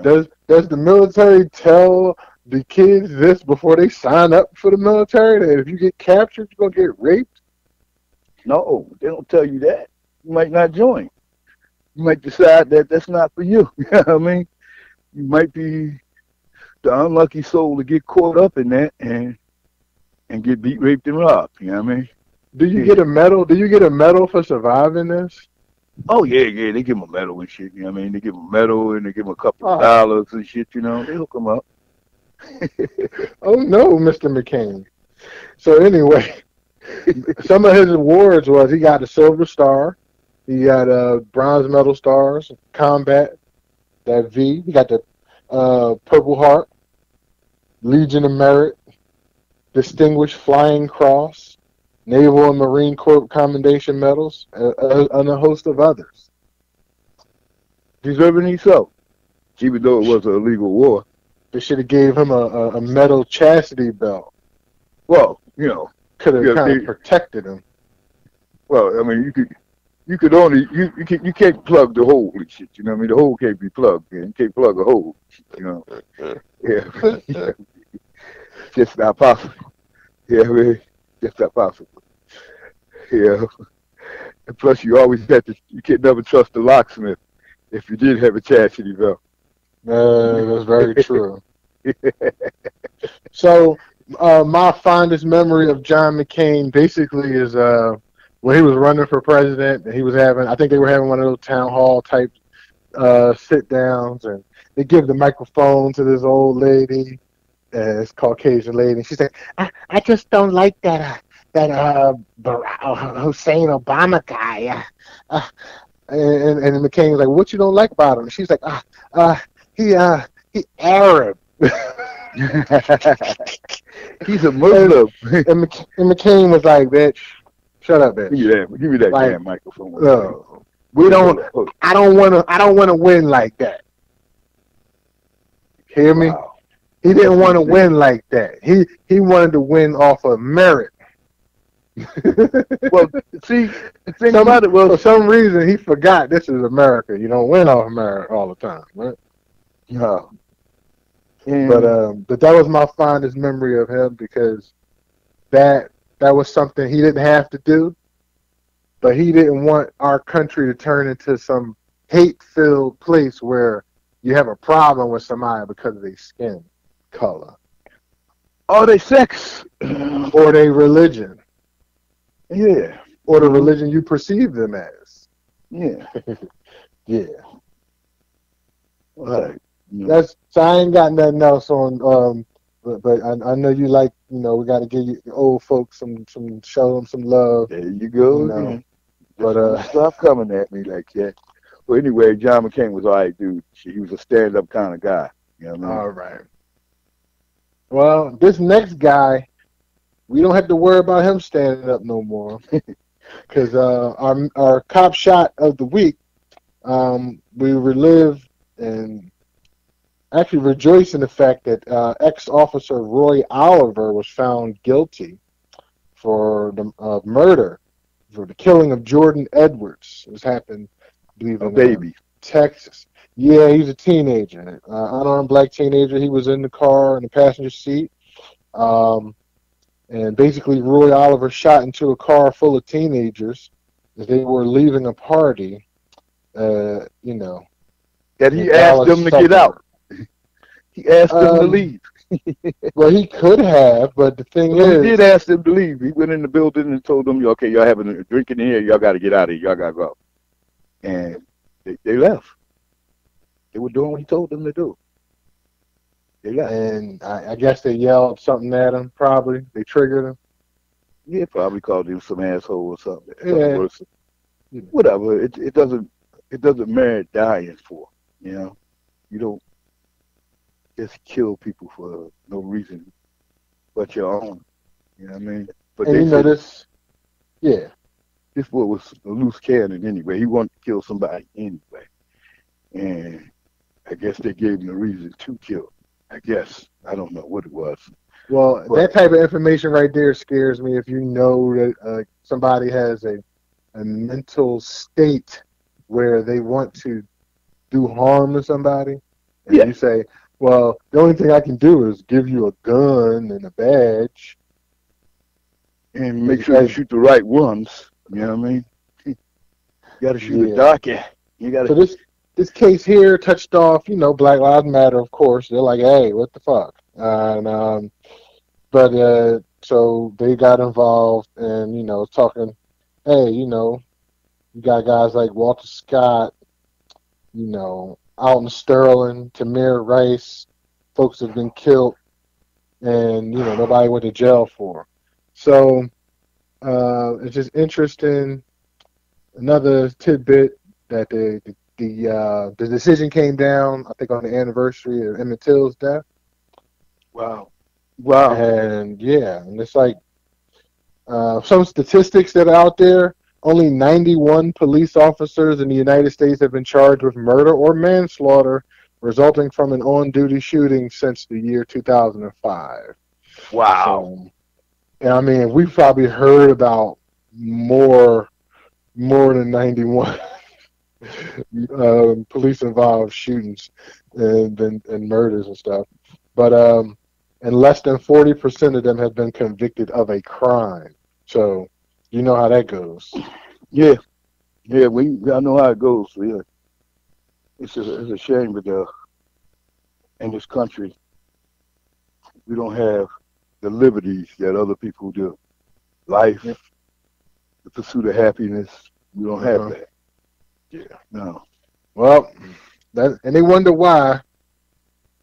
Does the military tell the kids this before they sign up for the military, that if you get captured, you're going to get raped? No, they don't tell you that. You might not join. You might decide that that's not for you. You know what I mean? You might be the unlucky soul to get caught up in that and get beat, raped, and robbed. You know what I mean? Do you get a medal? Do you get a medal for surviving this? Oh yeah. They give him a medal and shit. You know what I mean? They give him a medal and they give him a couple of dollars and shit. They hook him up. Oh no, Mr. McCain. So anyway, some of his awards was he got a Silver Star, he got Bronze Medal Stars, Combat, that V. He got the Purple Heart, Legion of Merit, Distinguished Flying Cross, Naval and Marine Corps Commendation Medals, and a host of others. Deservingly so, even though it was an illegal war. They should have gave him a metal chastity belt. Well, could have kind of protected him. Well, I mean, you can't plug the hole and shit. You know what I mean? The hole can't be plugged. Man. You can't plug a hole. Yeah. Just not possible. Yeah, man. Just not possible. Yeah. And plus, you can never trust the locksmith if you did have a chastity belt. That's very true. So, my fondest memory of John McCain basically is when he was running for president, and I think they were having one of those town hall type sit downs, and they give the microphone to this old lady, this Caucasian lady, and she's like, I just don't like that Hussein Obama guy. And McCain's like, what you don't like about him? And she's like, he Arab. He's a Muslim. And McCain was like, bitch, shut up, bitch. Give me that damn microphone. I don't want to win like that. Hear me? Wow. He didn't want to win like that. He wanted to win off of merit. Well, see, the thing about some it was, For some reason he forgot this is America. You don't win off America all the time, right? no, But and but that was my fondest memory of him because that that was something he didn't have to do, but he didn't want our country to turn into some hate-filled place where you have a problem with somebody because of their skin color all they sex, or their religion yeah, or the religion you perceive them as. yeah, Yeah. So right, you know, so I ain't got nothing else on but I know you like, we got to give you the old folks some show them some love, there you you go know. again. But Just don't stop coming at me like that. Well, anyway, John McCain was all right, dude. He was a stand-up kind of guy. You know what I mean? all right. Well, this next guy, we don't have to worry about him standing up no more because our cop shot of the week, we relive and actually rejoice in the fact that ex-officer Roy Oliver was found guilty for the murder, for the killing of Jordan Edwards. This happened, I believe, A in baby. Texas. Yeah, he's a teenager, unarmed black teenager. He was in the car in the passenger seat. Um, And basically, Roy Oliver shot into a car full of teenagers as they were leaving a party, you know, That in a he asked Dallas them to get out. suburb. He asked them to Um, leave. well, he could have, but the thing Well, he did is, ask them to leave. He went in the building and told them, okay, y'all having a drink in here. Y'all got to get out of here. Y'all got to go. And they left. They were doing what he told them to do. They left. and I guess they yelled something at him, probably. They triggered him. Yeah, probably called him some asshole or something. Something Yeah. worse. Whatever. It doesn't merit dying for. You know, you don't just kill people for no reason but your own. You know what I mean? But And they you know said this, yeah. this boy was a loose cannon anyway. He wanted to kill somebody anyway, and I guess they gave him a reason to kill. I guess I don't know what it was, Well, but that type of information right there scares me if you know that somebody has a mental state where they want to do harm to somebody, and yeah, you say, well, the only thing I can do is give you a gun and a badge. and make Because sure you shoot the right ones. You know what I mean? You got to shoot a yeah. darkie. You got So to. this case here touched off, Black Lives Matter, of course. They're like, hey, what the fuck? And but so they got involved and talking, hey, you got guys like Walter Scott, Alton Sterling, Tamir Rice, folks have been killed, and nobody went to jail for. So it's just interesting. Another tidbit that the decision came down, I think, on the anniversary of Emmett Till's death, Wow, wow. and yeah, and it's like some statistics that are out there. Only 91 police officers in the United States have been charged with murder or manslaughter resulting from an on-duty shooting since the year 2005. Wow. So, I mean, we've probably heard about more than 91 police-involved shootings and murders and stuff. But and less than 40% of them have been convicted of a crime. So you know how that goes. Yeah, yeah. I know how it goes. So, yeah, it's a shame, but in this country we don't have the liberties that other people do. Life, Yep. the pursuit of happiness. We don't have Uh-huh. that. Yeah. No. Well, and they wonder why.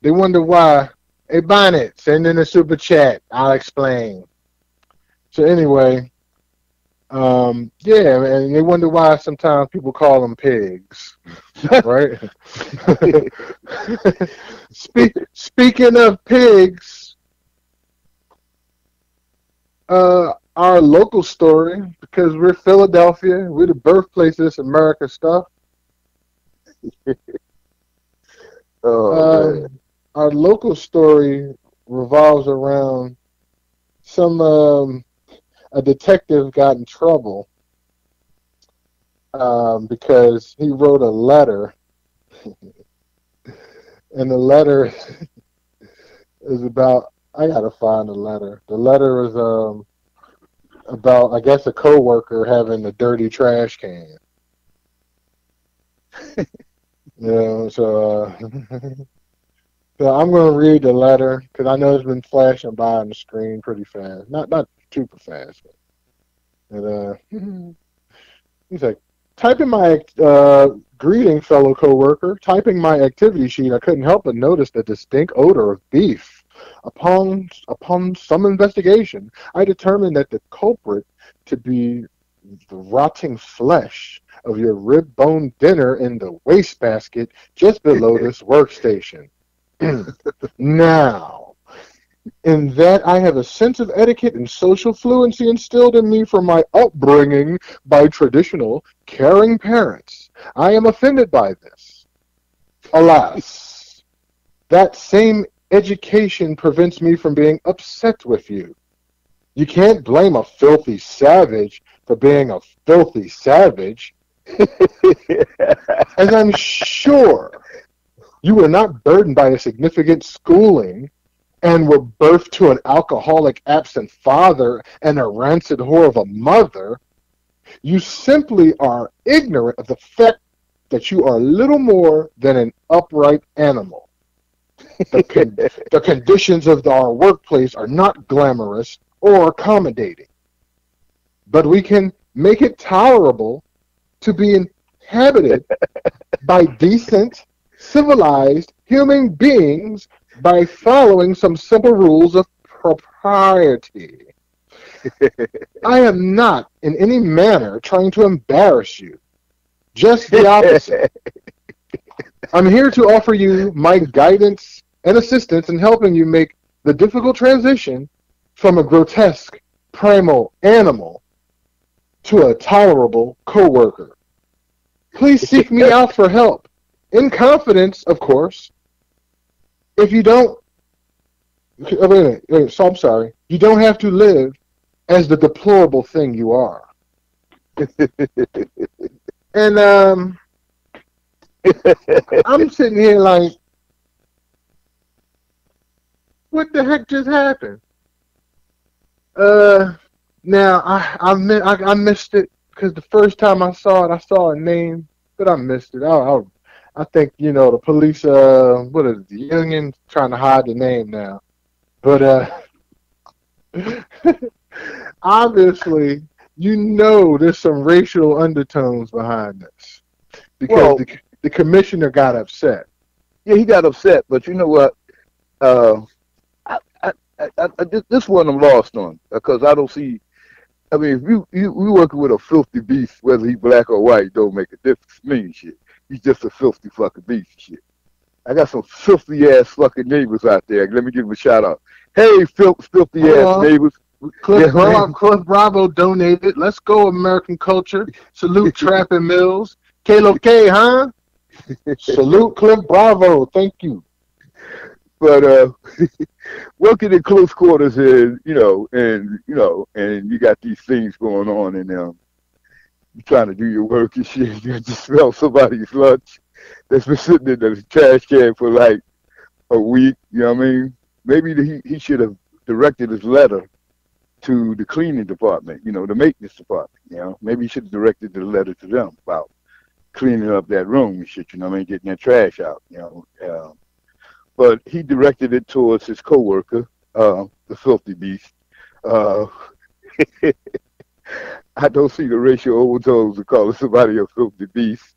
They wonder why. Hey, Bonnet, send in a super chat. I'll explain. So anyway, yeah, and they wonder why sometimes people call them pigs, right? Speaking of pigs, our local story, because we're Philadelphia, we're the birthplace of this America stuff. Oh man. Our local story revolves around some. a detective got in trouble because he wrote a letter, and the letter is about. I gotta find the letter. The letter is about, I guess, a coworker having a dirty trash can. You know, so I'm gonna read the letter because I know it's been flashing by on the screen pretty fast. Not super fast, but he's like, typing my greeting, fellow coworker. Typing my activity sheet, I couldn't help but notice the distinct odor of beef. Upon some investigation, I determined that the culprit to be the rotting flesh of your rib bone dinner in the wastebasket just below this workstation. Now, in that I have a sense of etiquette and social fluency instilled in me from my upbringing by traditional, caring parents, I am offended by this. Alas, that same education prevents me from being upset with you. You can't blame a filthy savage for being a filthy savage, as I'm sure you were not burdened by a significant schooling and were birthed to an alcoholic absent father and a rancid whore of a mother. You simply are ignorant of the fact that you are little more than an upright animal. The conditions of our workplace are not glamorous or accommodating, but we can make it tolerable to be inhabited by decent, civilized human beings by following some simple rules of propriety. I am not in any manner trying to embarrass you. Just the opposite. I'm here to offer you my guidance and assistance in helping you make the difficult transition from a grotesque, primal animal to a tolerable coworker. Please seek me out for help. In confidence, of course. If you don't, so I'm sorry. You don't have to live as the deplorable thing you are. And I'm sitting here like, what the heck just happened? Now I missed it because the first time I saw it, I saw a name, but I missed it. I think, the police, what is it, the union trying to hide the name now. But obviously, there's some racial undertones behind this because the commissioner got upset. Yeah, he got upset, but you know what? This one I'm lost on because I don't see. I mean, if you working with a filthy beast, whether he black or white, don't make a difference to me and shit. He's just a filthy fucking beast and shit. I got some filthy ass fucking neighbors out there. Let me give them a shout out. Hey, filthy ass neighbors. Cliff Bravo donated. Let's go, American culture. Salute Trapping Mills. Kalo K, huh? Salute Cliff Bravo. Thank you. But working in close quarters is, and you got these things going on, and you're trying to do your work and shit. You just smell somebody's lunch that's been sitting in the trash can for like a week. You know what I mean? Maybe he should have directed his letter to the cleaning department, the maintenance department. Maybe he should have directed the letter to them about cleaning up that room and shit. Getting that trash out. But he directed it towards his coworker, the filthy beast. I don't see the racial overtones of calling somebody a filthy beast.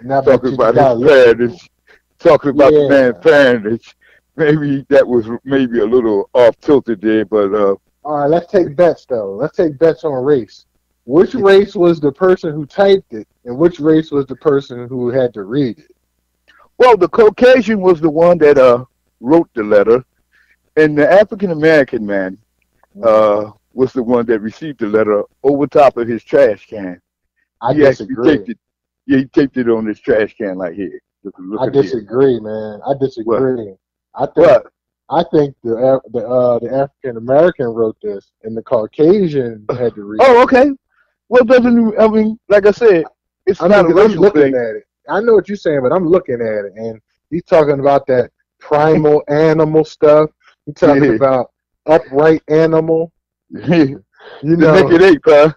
Talking about his parentage, talking about the man's parentage. Maybe that was maybe a little off tilted there, but all right, let's take bets though. Let's take bets on race. Which race was the person who typed it, and which race was the person who had to read it? Well, the Caucasian was the one that wrote the letter, and the African American man was the one that received the letter over top of his trash can. I disagree. He taped it on his trash can like here. I disagree, man. I disagree. I think I think the African American wrote this, and the Caucasian had to read it. Oh, okay. Well, doesn't I mean, like I said, it's I mean, not a because I'm racial looking thing. at it. I know what you're saying, but I'm looking at it, and he's talking about that primal animal stuff. He's talking Yeah. about upright animal. The You know, naked ape, huh?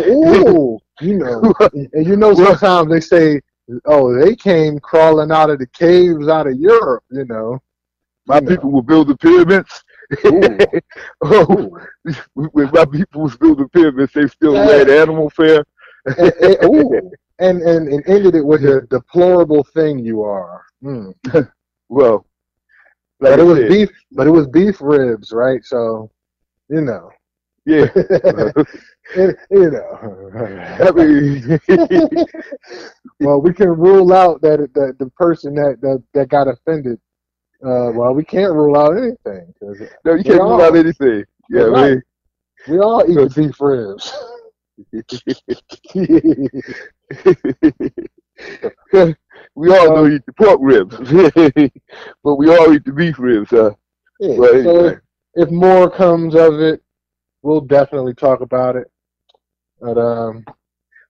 ooh, you know, and you know Well, sometimes they say, oh, they came crawling out of the caves out of Europe. my You people know, will build the pyramids. ooh, Oh, ooh, when my people was building pyramids, they still wear yeah, the animal fair. ooh, and ended it with the deplorable thing you are. Mm. Well, like But I it was said, beef. But it was beef ribs, right? So you know, yeah. you know. I mean, Well, we can rule out that the person that got offended. Well, we can't rule out anything because no, you we can't rule out all anything. Yeah, right. I We all eat the mean, beef ribs. we all uh, don't eat the pork ribs, but we all eat the beef ribs. yeah. Well, So anyway, if more comes of it, we'll definitely talk about it. But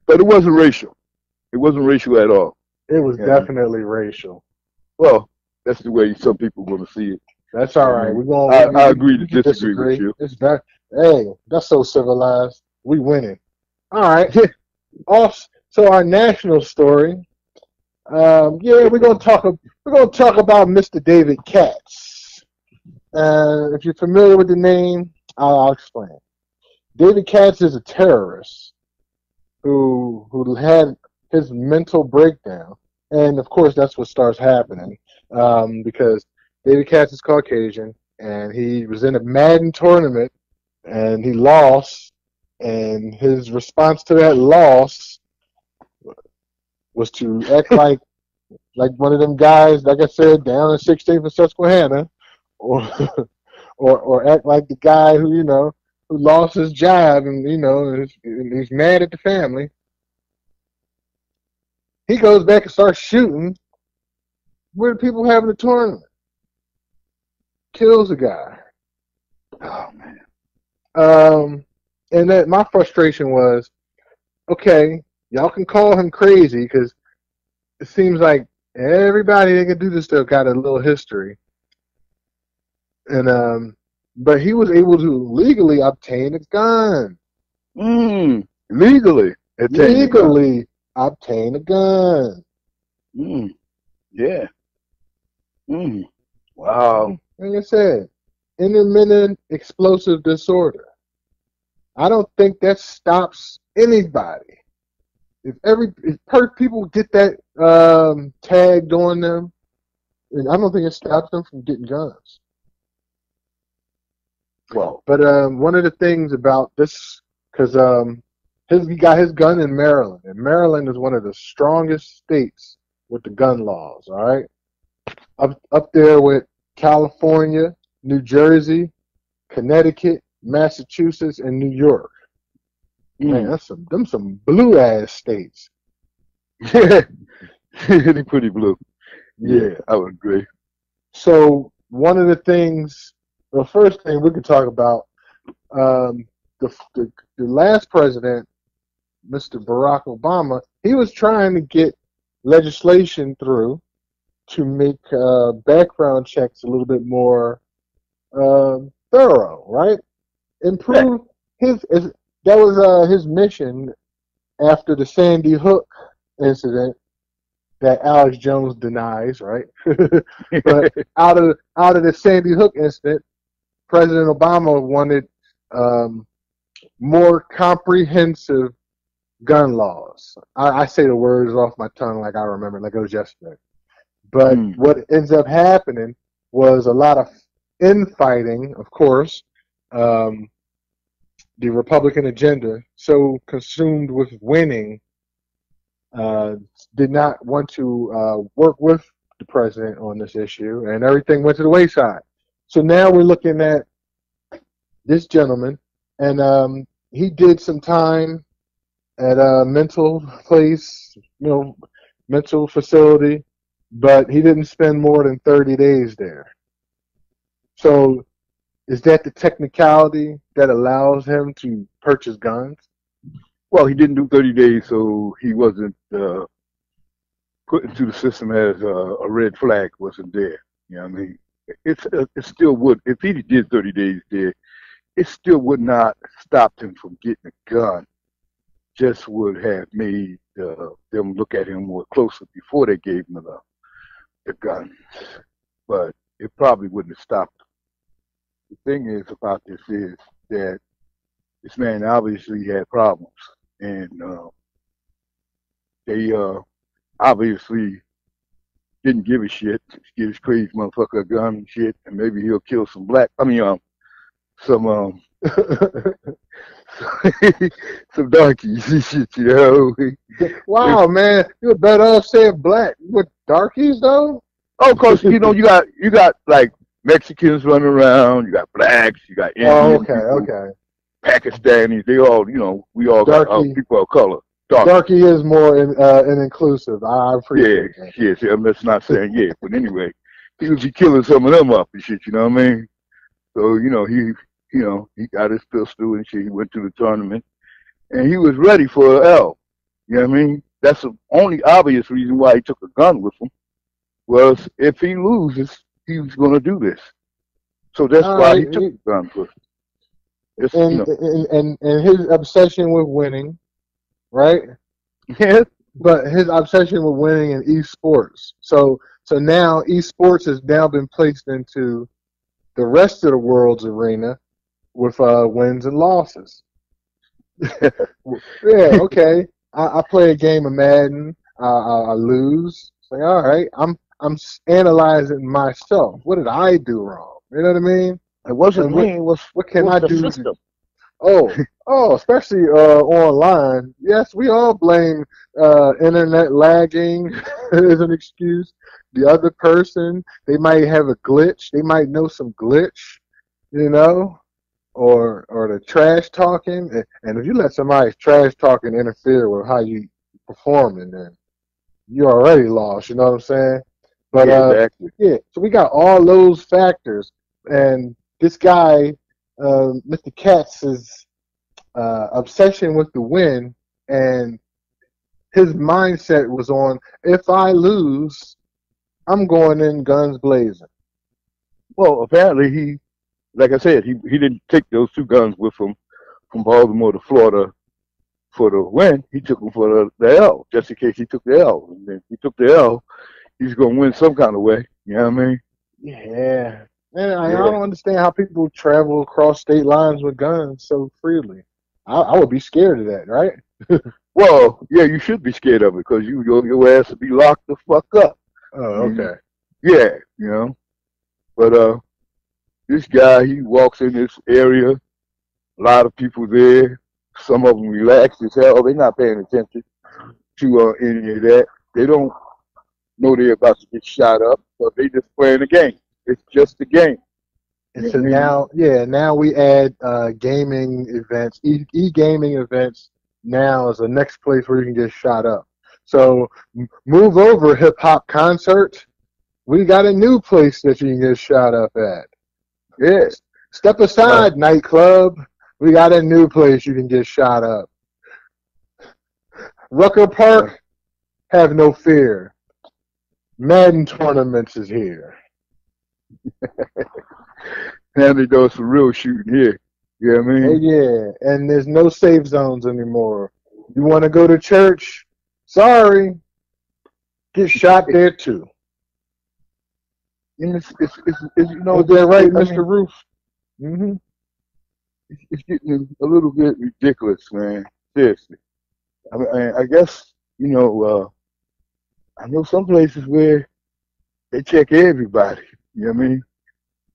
but it wasn't racial. It wasn't racial at all. it was Yeah, I mean, definitely racial. well, that's the way some people want to see it. That's all I right. mean, We're going. I agree to We can disagree with disagree. you. It's that. Hey, that's so civilized. We winning. All right. Off. So our national story. Yeah, We're gonna talk about Mr. David Katz. If you're familiar with the name, I'll explain. David Katz is a terrorist who had his mental breakdown, and of course that's what starts happening because David Katz is Caucasian, and he was in a Madden tournament, and he lost, and his response to that loss was to act like one of them guys, like I said, down in 16th and Susquehanna, or or act like the guy who lost his job and he's mad at the family. He goes back and starts shooting where the people having the tournament. Kills a guy. Oh man. And that my frustration was, okay, y'all can call him crazy because it seems like everybody that can do this stuff got a little history. And but he was able to legally obtain a gun. Legally obtain the gun. Legally obtain a gun. Yeah. Wow. Like I said, intermittent explosive disorder. I don't think that stops anybody. If people get that tagged on them, and I don't think it stops them from getting guns. Well, But one of the things about this, because he got his gun in Maryland, and Maryland is one of the strongest states with the gun laws. All right, up there with California, New Jersey, Connecticut, Massachusetts, and New York. Man, that's some blue ass states. yeah, they're pretty blue. Yeah. Yeah, I would agree. So one of the things, the first thing we could talk about, the last president, Mr. Barack Obama, he was trying to get legislation through to make background checks a little bit more thorough, right? Right. Improve that was his mission after the Sandy Hook incident that Alex Jones denies, right? But out of the Sandy Hook incident, President Obama wanted more comprehensive gun laws. I say the words off my tongue like I remember, like it was yesterday. But what ends up happening was a lot of infighting, of course. The Republican agenda, so consumed with winning, did not want to work with the president on this issue, and everything went to the wayside. So now we're looking at this gentleman, and he did some time at a mental place, mental facility, but he didn't spend more than 30 days there. So is that the technicality that allows him to purchase guns? Well, he didn't do 30 days, so he wasn't put into the system as a red flag wasn't there. You know what I mean? It still would, if he did 30 days there, it still would not stop him from getting a gun. Just would have made them look at him more closely before they gave him the gun. But it probably wouldn't have stopped him. The thing is about this is that this man obviously had problems, and they obviously didn't give a shit. Give this crazy motherfucker a gun and shit, and maybe he'll kill some black. I mean, some some donkeys and shit, you know. Wow, man, you're better off saying black with darkies though. Oh, of course, you know, you got like Mexicans running around, you got blacks, you got Indians, Oh, okay, people, okay. Pakistanis. They all, you know, we all got people of color. Darky is more an inclusive. I appreciate that. Yes, I'm just not saying yeah, but anyway, he was killing some of them up and shit. You know what I mean? So he got his pistol and shit. He went to the tournament, and he was ready for an L. You know what I mean? That's the only obvious reason why he took a gun with him, was if he loses, he was going to do this. So that's why he took the gun with him. And his obsession with winning, right? Yeah. But his obsession with winning in esports. So now esports has now been placed into the rest of the world's arena with wins and losses. Yeah, okay. I play a game of Madden. I lose. It's like, all right, I'm analyzing myself. What did I do wrong? You know what I mean? It wasn't me. What can I do? System? Especially online. Yes, we all blame internet lagging as an excuse. The other person, they might have a glitch. They might know some glitch, you know, or the trash talking. And if you let somebody's trash talking interfere with how you performing, then you're already lost. You know what I'm saying? But exactly. Yeah. So we got all those factors, and this guy, Mr. Katz's obsession with the win, and his mindset was on, if I lose, I'm going in guns blazing. Well, apparently like I said, he didn't take those two guns with him from Baltimore to Florida for the win. He took them for the L, just in case he took the L. And then he took the L, he's going to win some kind of way. You know what I mean? Yeah. Man, I don't understand how people travel across state lines with guns so freely. I would be scared of that, right? Well, yeah, you should be scared of it because your ass would be locked the fuck up. Oh, okay. Yeah, you know. But this guy, he walks in this area, a lot of people there. Some of them relaxed as hell. They're not paying attention to any of that. They don't know they're about to get shot up, but they just playing the game. It's just a game. And so now we add gaming events, e-gaming events now is the next place where you can get shot up. So move over, hip-hop concert. We got a new place that you can get shot up at. Yes. Step aside, nightclub. We got a new place you can get shot up. Rucker Park, have no fear. Madden tournaments is here. Now they doing some real shooting here. You know what I mean? Yeah, and there's no safe zones anymore. You want to go to church? Sorry. Get shot there too. And it's you know, they're right, Mr. Roof. Mm-hmm. It's getting a little bit ridiculous, man. Seriously. I guess, you know, I know some places where they check everybody. You know what I mean?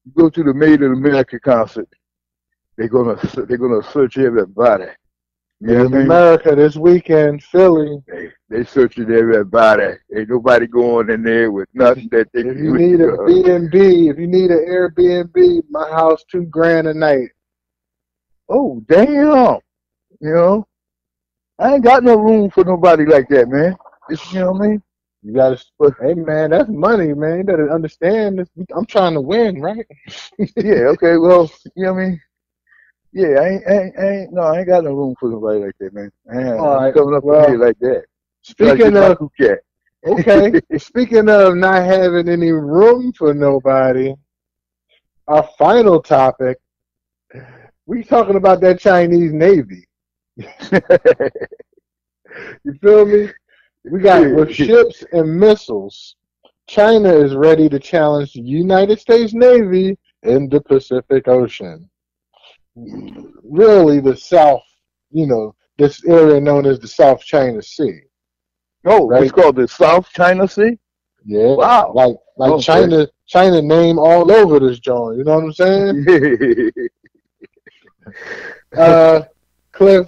You go to the Made in America concert, they're gonna search everybody. You know what I mean? America this weekend, Philly. They searching everybody. Ain't nobody going in there with nothing that they. If you need a B&B, if you need an Airbnb, my house $2,000 a night. Oh damn! You know, I ain't got no room for nobody like that, man. You know what I mean? You gotta, hey man, that's money, man. You better understand this. I'm trying to win, right? Yeah, okay, well, you know what I mean? Yeah, I ain't got no room for nobody like that, man. All I'm right. coming up in here Well, like that. Try to get speaking my of, crew cat. okay, speaking of not having any room for nobody, our final topic, we talking about that Chinese Navy. You feel me? We got with ships and missiles. China is ready to challenge the United States Navy in the Pacific Ocean. Really, the South, this area known as the South China Sea, Oh, it's right? called the South China Sea? Yeah, Wow. like Okay. China name all over this joint. You know what I'm saying? Uh, Cliff,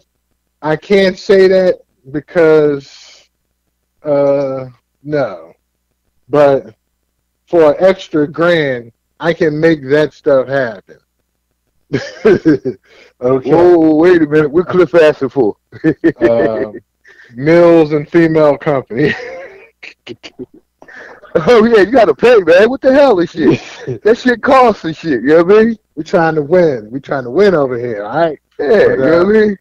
I can't say that because no, but for an extra grand, I can make that stuff happen. Okay. Whoa, wait a minute. What Cliff asking for? Uh, Mills and Female Company. Oh, yeah, you got to pay, man. What the hell is shit? That shit costs and shit, you know what I mean? We're trying to win. We're trying to win over here, all right? Yeah, But you know what I mean?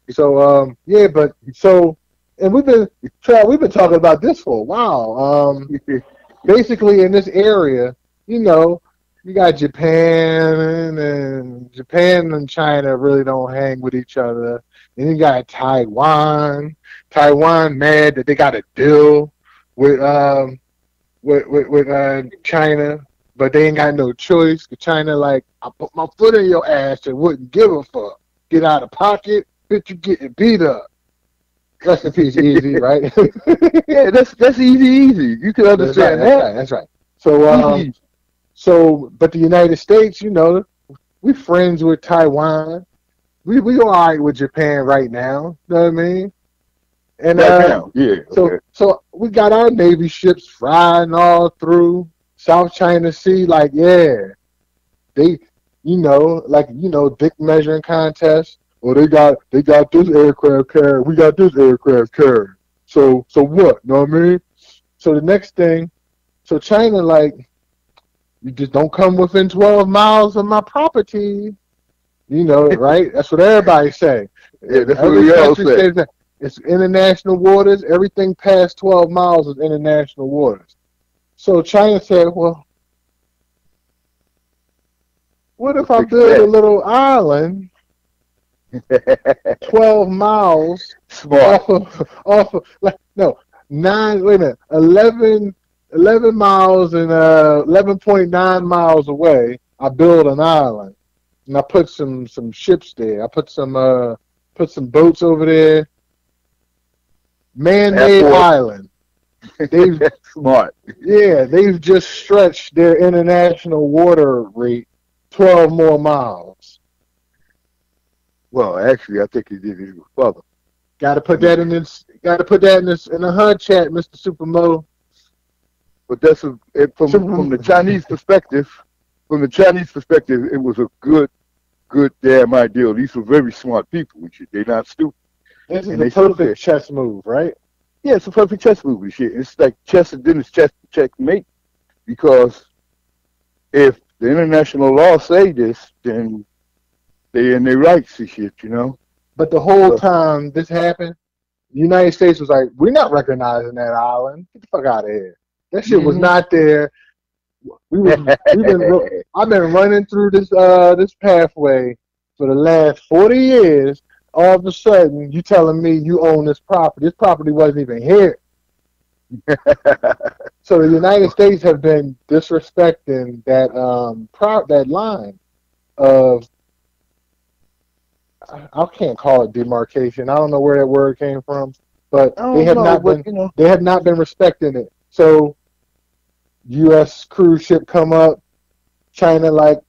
so yeah, but so and we've been talking about this for a while. Basically in this area, you know, you got Japan and China really don't hang with each other. Then you got Taiwan. Taiwan mad that they got a deal with China, but they ain't got no choice. China like, I put my foot in your ass and wouldn't give a fuck. Get out of pocket, bitch, you getting beat up. Rest in peace, easy, right? Yeah, that's easy. You can That's right. understand that. That's right. So Easy. but the United States, we friends with Taiwan. We all right with Japan right now. You know what I mean? And Right now, yeah. Okay. so we got our Navy ships flying all through South China Sea. Like, yeah, they, dick measuring contest. Well, they got this aircraft carrier. We got this aircraft carrier. So what? You know what I mean? So the next thing, so China like, you just don't come within 12 miles of my property. You know, right? That's what everybody say. Yeah, that's what Every we all country say. says that. It's international waters. Everything past 12 miles is international waters. So China said, well, what if I build a little island 12 miles Smart. like, no, 11 miles and 11.9 miles away, I build an island. And I put some ships there. I put some boats over there. Man-made island. They've Smart. Yeah, they've just stretched their international water rate 12 more miles. Well, actually, I think he did it even further. Got to put that in this. Got to put that in the HUD chat, Mr. Supermo. But that's from the Chinese perspective. From the Chinese perspective, it was a good damn idea. These were very smart people and shit. They're not stupid. This is a perfect chess move, right? Yeah, it's a perfect chess move and shit. It's like chess and then it's checkmate. Because if the international law say this, then they in their rights and shit, you know. But the whole time this happened, the United States was like, we're not recognizing that island. Get the fuck out of here. That shit was not there. I've been running through this pathway for the last 40 years. All of a sudden, you telling me you own this property. This property wasn't even here. So the United States have been disrespecting that line of, I can't call it demarcation. I don't know where that word came from, but they have not been respecting it. So U.S. cruise ship come up, China like,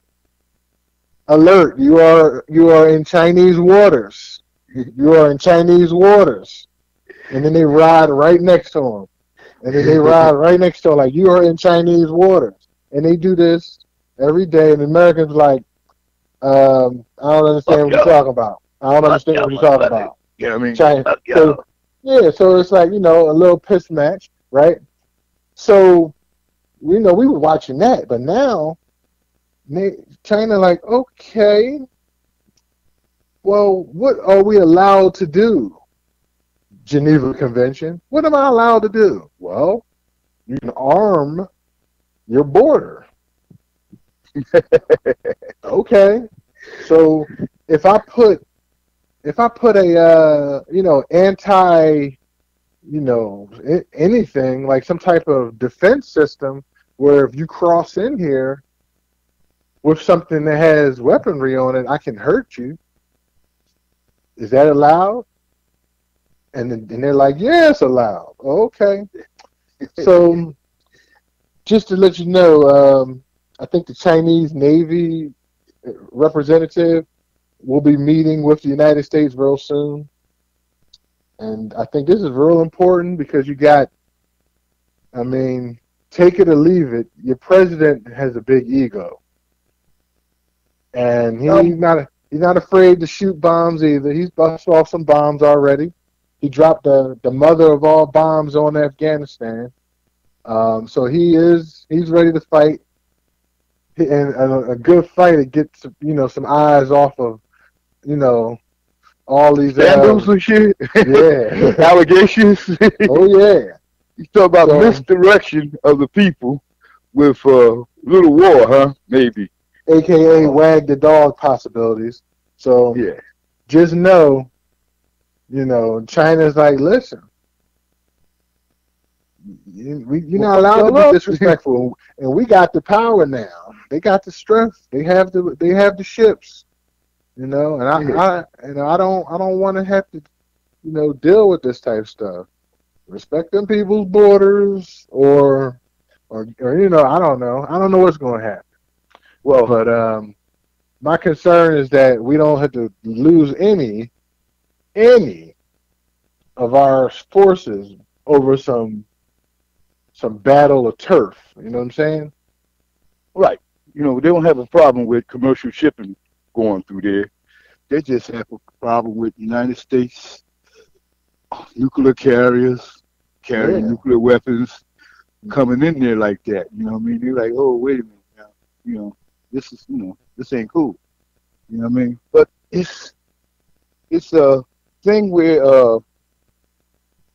alert, you are in Chinese waters. You are in Chinese waters. And then they ride right next to them. And then they ride right next to them like, you are in Chinese waters. And they do this every day. And the Americans like, I don't understand what you're talking about. I don't understand what you're talking about. You know what I mean? China. So it's like, a little piss match. right? So, we were watching that, but now China like, okay, well, what are we allowed to do? Geneva Convention. What am I allowed to do? Well, you can arm your border. Okay. So if I put a anti anything like some type of defense system where if you cross in here with something that has weaponry on it, I can hurt you. Is that allowed? And they're like, yeah, it's allowed. Okay. So just to let you know, I think the Chinese Navy representative will be meeting with the United States real soon. And I think this is real important because I mean, take it or leave it, your president has a big ego. And he's not afraid to shoot bombs either. He's busted off some bombs already. He dropped the mother of all bombs on Afghanistan. So he's ready to fight, and a good fight to get some eyes off of all these scandals and shit. Yeah, allegations. Oh yeah. You talk about misdirection of the people with little war, huh? Maybe. AKA wag the dog possibilities. So yeah, just know, China's like, listen, you're not allowed to be disrespectful, and we got the power now. They got the strength. They have the ships, and I don't want to have to, deal with this type of stuff. Respect them people's borders, or I don't know. I don't know what's going to happen. Well, but my concern is that we don't have to lose any of our forces over some battle of turf. You know what I'm saying? Right. They don't have a problem with commercial shipping going through there. They just have a problem with the United States nuclear carriers carrying nuclear weapons coming in there like that. You know what I mean? They're like, oh, wait a minute now. This ain't cool. You know what I mean? But it's a thing where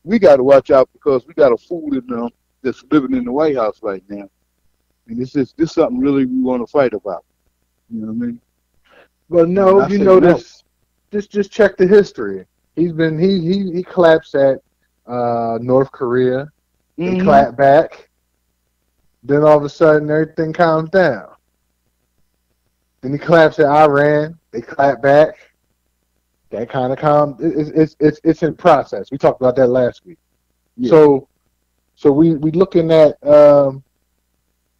we got to watch out because we got a fool in them that's living in the White House right now, and this is something really we want to fight about. You know what I mean? Well, no, this. Just check the history. He collapsed at North Korea. They clapped back. Then all of a sudden everything calms down. Then he collapsed at Iran. They clapped back. That kind of calm. It's in process. We talked about that last week. Yeah. So we looking at the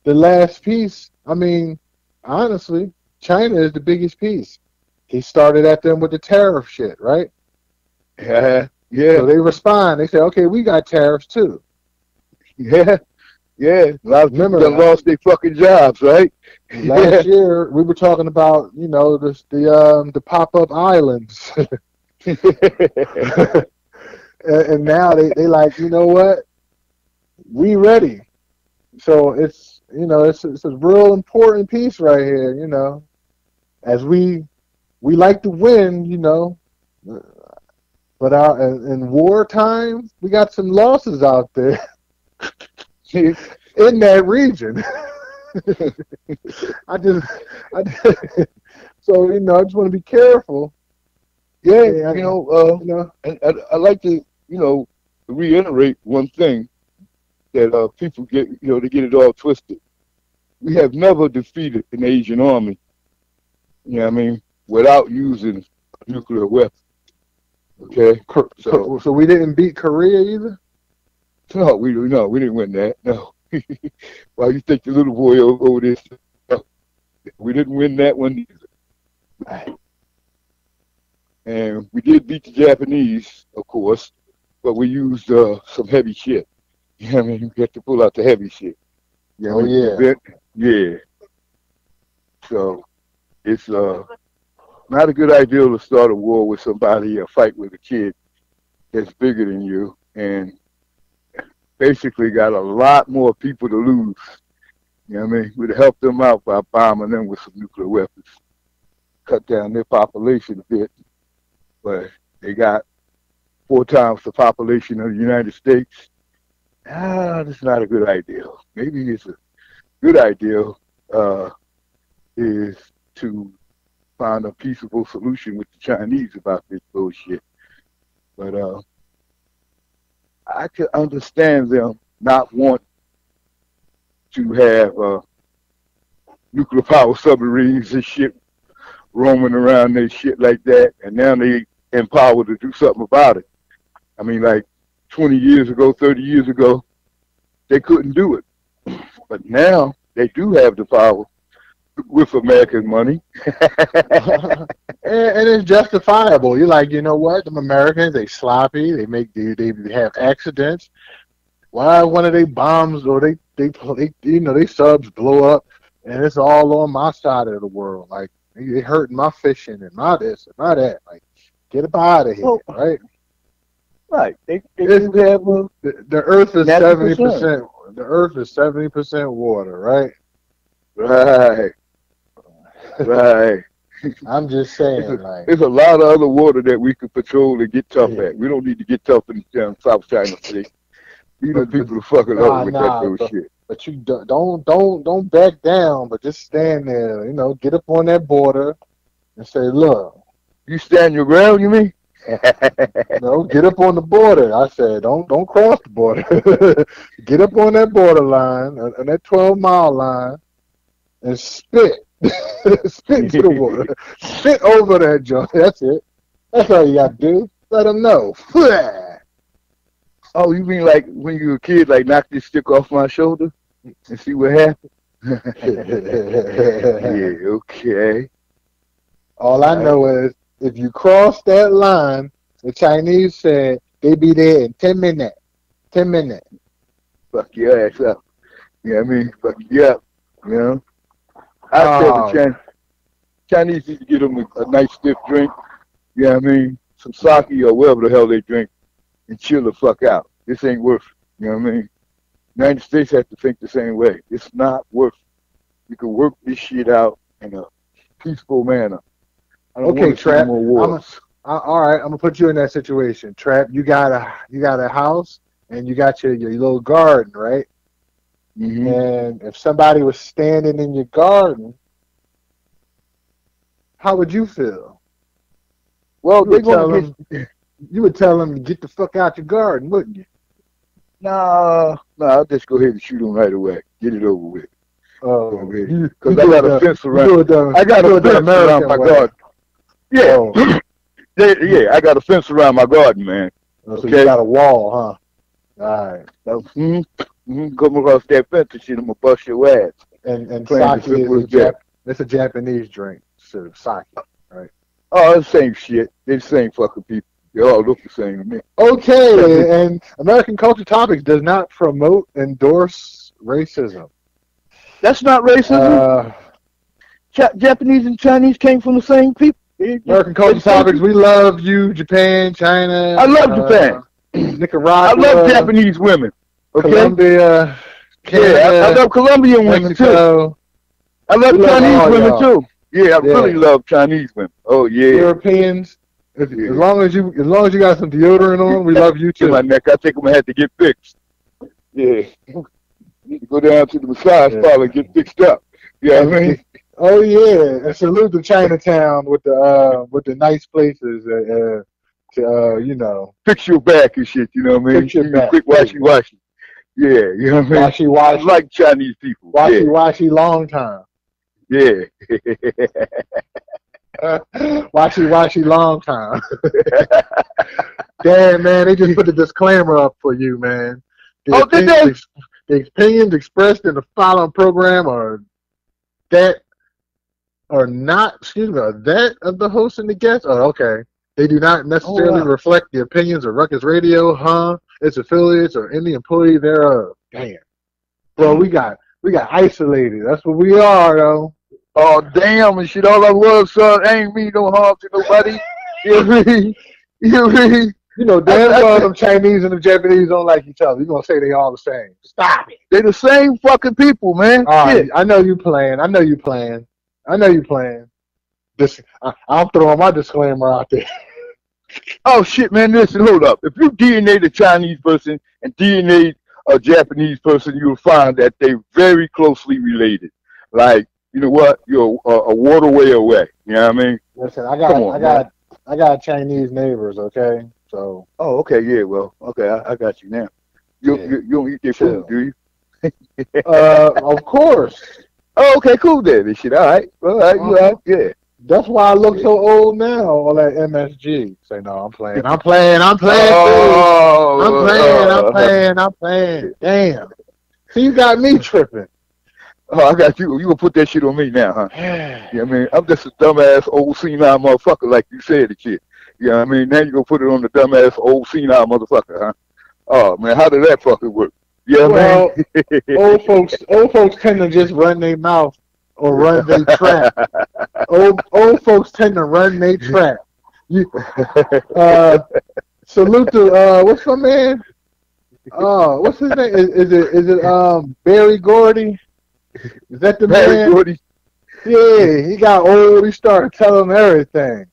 last piece. I mean, honestly, China is the biggest piece. He started at them with the tariff shit, right? Yeah. So they respond. They say, okay, we got tariffs too. Yeah. A lot of people that lost their fucking jobs, right? Last year we were talking about, the pop-up islands. and now they like, you know what? We ready. So it's a real important piece right here, as we like to win, but in wartime we got some losses out there in that region. So I just want to be careful. Yeah, and I like to reiterate one thing that people get they get it all twisted. We have never defeated an Asian army. You know what I mean? Without using a nuclear weapon. Okay. So we didn't beat Korea either? No, we didn't win that. No. Why you think the little boy over this? No. We didn't win that one either. And we did beat the Japanese, of course, but we used some heavy shit. You know what I mean? We had to pull out the heavy shit. You know yeah. So it's not a good idea to start a war with somebody or fight with a kid that's bigger than you. And basically got a lot more people to lose. You know what I mean? We'd help them out by bombing them with some nuclear weapons, cut down their population a bit, but they got 4 times the population of the United States. That's not a good idea. Maybe it's a good idea is to find a peaceable solution with the Chinese about this bullshit. But I could understand them not want to have nuclear power submarines and shit roaming around and shit like that, and now they empowered to do something about it. I mean, like 20 years ago, 30 years ago, they couldn't do it. But now they do have the power with American money. And it's justifiable. You're like, you know what? Them Americans, they sloppy. They have accidents. Why one of their bombs or they subs blow up, and it's all on my side of the world. Like, they hurting my fishing and my this and my that. Like, get up out of here, right? Right. They do have the Earth is 70%. The Earth is 70% water, right? Right. Right. I'm just saying, there's a lot of other water that we could patrol and get tough at. We don't need to get tough in South China Sea. You know, people are fucking up with that bullshit. But you don't back down. But just stand there. You know, get up on that border and say, look. You stand your ground, you mean? No, get up on the border. I said, don't cross the border. Get up on that border line, on that 12-mile line, and spit. Spit into the water. Spit over that joint. That's it. That's all you got to do. Let them know. Oh, you mean like when you were a kid, like knock this stick off my shoulder and see what happened? Yeah, okay. All I know is if you cross that line, the Chinese said they be there in 10 minutes. 10 minutes. Fuck your ass up. You know what I mean? Fuck you up. You know? I said the Chinese need to get them a nice stiff drink. You know what I mean? Some sake or whatever the hell they drink and chill the fuck out. This ain't worth it. You know what I mean? United States have to think the same way. It's not worth it. You can work this shit out in a peaceful manner. Okay, Trap. All right, I'm gonna put you in that situation. Trap, you got a house and you got your little garden, right? Mm-hmm. And if somebody was standing in your garden, how would you feel? Well, you would tell them to get the fuck out your garden, wouldn't you? Nah, I'll just go ahead and shoot them right away. Get it over with. Oh, because I got a fence around. I got a fence around my garden. Yeah, yeah, I got a fence around my garden, man. So you got a wall, huh? All right. Come across that fence and shit, I'm gonna bust your ass. And sake it's a Japanese drink, so sake, right? Oh, it's the same shit. They're the same fucking people. They all look the same to me. Okay, and American Culture Topics does not endorse racism. That's not racism. Japanese and Chinese came from the same people. American Culture Topics, we love you, Japan, China. I love Japan. Nicaragua. I love Japanese women. Okay? Colombia. Canada, yeah, I love Colombian women too. I love Chinese women too. Yeah, I really love Chinese women. Oh yeah. Europeans. As long as you got some deodorant on, we love you too. In my neck, I think I'm gonna have to get fixed. Yeah. Need to go down to the massage parlor and get fixed up. You know what I mean? Oh yeah, and salute to Chinatown with the nice places to you know, fix your back and shit. You know what I mean? Fix your back. Quick washy. Yeah, you know what I mean? Washy. I like Chinese people. Washy long time. Yeah. Washy long time. Damn, man, they just put a disclaimer up for you, man. The opinions expressed in the following program are that of the host and the guest. Oh, okay. They do not necessarily reflect the opinions of Ruckus Radio, its affiliates, or any employee thereof. Damn. Well, we got isolated. That's what we are, though. Oh, damn, and shit, all I was, son, ain't me no harm to nobody. You know what I mean? You know damn well them Chinese and the Japanese don't like each other. You gonna say they all the same? Stop it. They the same fucking people, man. All right, Shit. I know you playing. I know you playing. I know you playing. I'm throwing my disclaimer out there. Oh shit, man! Listen, hold up. If you DNA the Chinese person and DNA a Japanese person, you'll find that they're very closely related. Like, you know what? You're a waterway away. You know what I mean? Listen, I got Chinese neighbors. Okay, so. Oh, okay, yeah. Well, okay, I got you now. You don't eat their food, do you? Of course. Oh, okay, cool then. This shit, all right. All right, you all right? Yeah. That's why I look so old now. All that MSG. Say no, I'm playing. I'm playing. I'm playing. I'm playing. Damn. See, you got me tripping. Oh, I got you. You gonna put that shit on me now, huh? Yeah, I mean, I'm just a dumbass old senile motherfucker, like you said, the kid. You know what I mean? Now you gonna put it on the dumbass old senile motherfucker, huh? Oh man, how did that fucking work? Yeah, well, man. old folks tend to just run their mouth or run their trap. Old folks tend to run their trap. Salute to what's my man? What's his name? Is it Barry Gordy? Is that the Barry man? Gordy? Yeah, he got old. He started telling everything.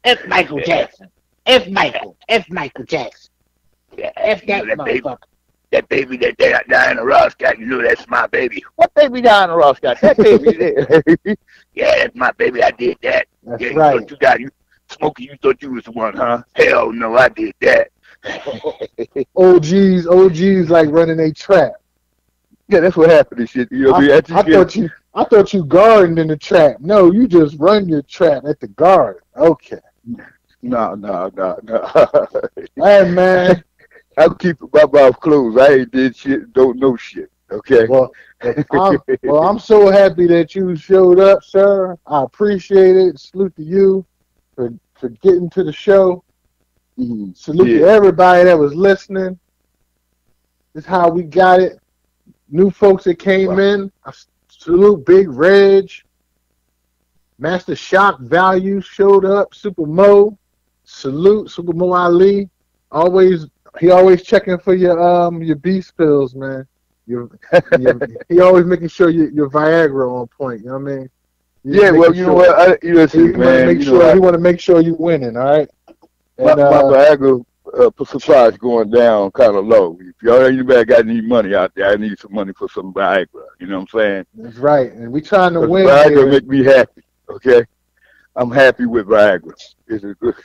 F Michael Jackson. F Michael Jackson. Yeah, F that motherfucker. That baby that Diana Ross got, you know that's my baby. What baby Diana Ross got? That baby there. Yeah, that's my baby. I did that. That's yeah, right. Smokey, you thought you was the one, huh? Hell no, I did that. OGs like running a trap. Yeah, that's what happened and shit. You know, I thought you gardened in the trap. No, you just run your trap at the garden. Okay. No. Hey man. I'm keeping my mouth closed. I ain't did shit, don't know shit. Okay. Well, I'm so happy that you showed up, sir. I appreciate it. Salute to you for getting to the show. Salute to everybody that was listening. This is how we got it. New folks that came in. I salute Big Reg. Master Shock Value showed up. Super Mo. Salute Super Mo Ali. He always checking for your B spills, man. He always making sure your Viagra on point. You know what I mean? Yeah, well, you know what? He want to make sure you winning. All right. And, my Viagra supply is going down kind of low. If y'all anybody got any money out there, I need some money for some Viagra. You know what I'm saying? That's right. And we trying to win. Viagra make me happy. Okay, I'm happy with Viagra. Is it good?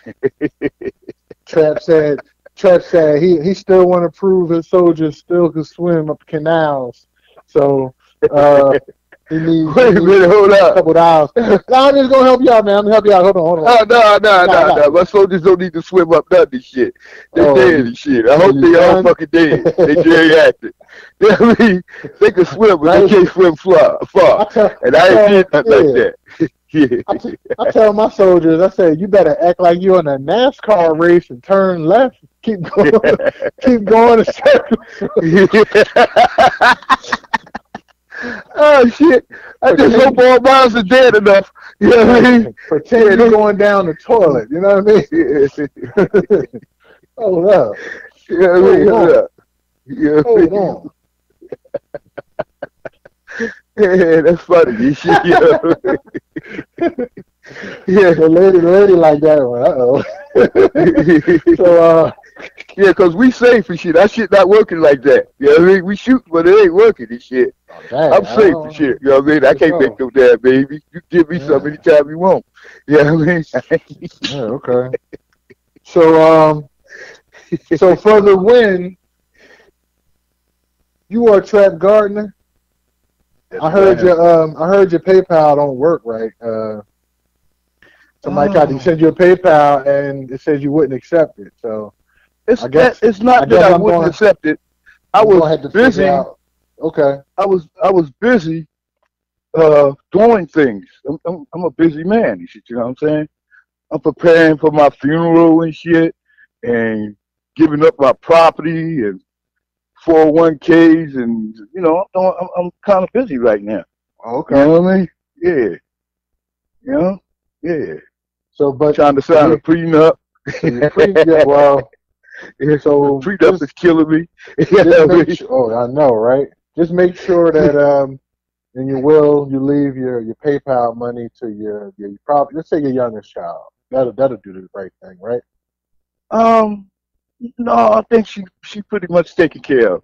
Trap said he still want to prove his soldiers still can swim up canals. So he needs Wait a minute, hold up. A couple of hours. I'm just gonna help you out, man. I'm gonna help you out. Hold on. No. My soldiers don't need to swim up none of this shit. They dead and shit. I hope they all fucking dead. They geriatric. You know what I mean? They can swim, but they can't swim far. And I ain't did nothing like that. Yeah. I tell my soldiers, I say, you better act like you're in a NASCAR race and turn left. Keep going in circles. Oh shit! I just hope all miles are dead enough. You know what I mean? Pretend you're going down the toilet. You know what I mean? Hold up. You know what I mean? Hold up. Hold on. Yeah, that's funny. You shit. Yeah, the lady like that one. So yeah, because we safe and shit. That shit not working like that. You know what I mean? We shoot, but it ain't working and shit. Dang, I'm safe and shit. You know what I mean? I can't make no damn baby. You give me some anytime you want. You know what I mean? Yeah, okay. So for the win, you are a trap gardener. I heard your PayPal don't work right. Somebody tried to send you a PayPal and it says you wouldn't accept it. So it's not that I wouldn't accept it. I was busy. Okay. I was busy doing things. I'm a busy man. You know what I'm saying? I'm preparing for my funeral and shit, and giving up my property and 401ks, and you know I'm kind of busy right now. Okay. You know what I mean? Yeah. You know? Yeah. So, but trying to sign a prenup, So you're yeah, well, so Treat up is killing me. just make sure, oh, I know, right? Just make sure that in your will you leave your PayPal money to your probably let's say your youngest child. That'll do the right thing, right? Um, no, I think she pretty much taken care of.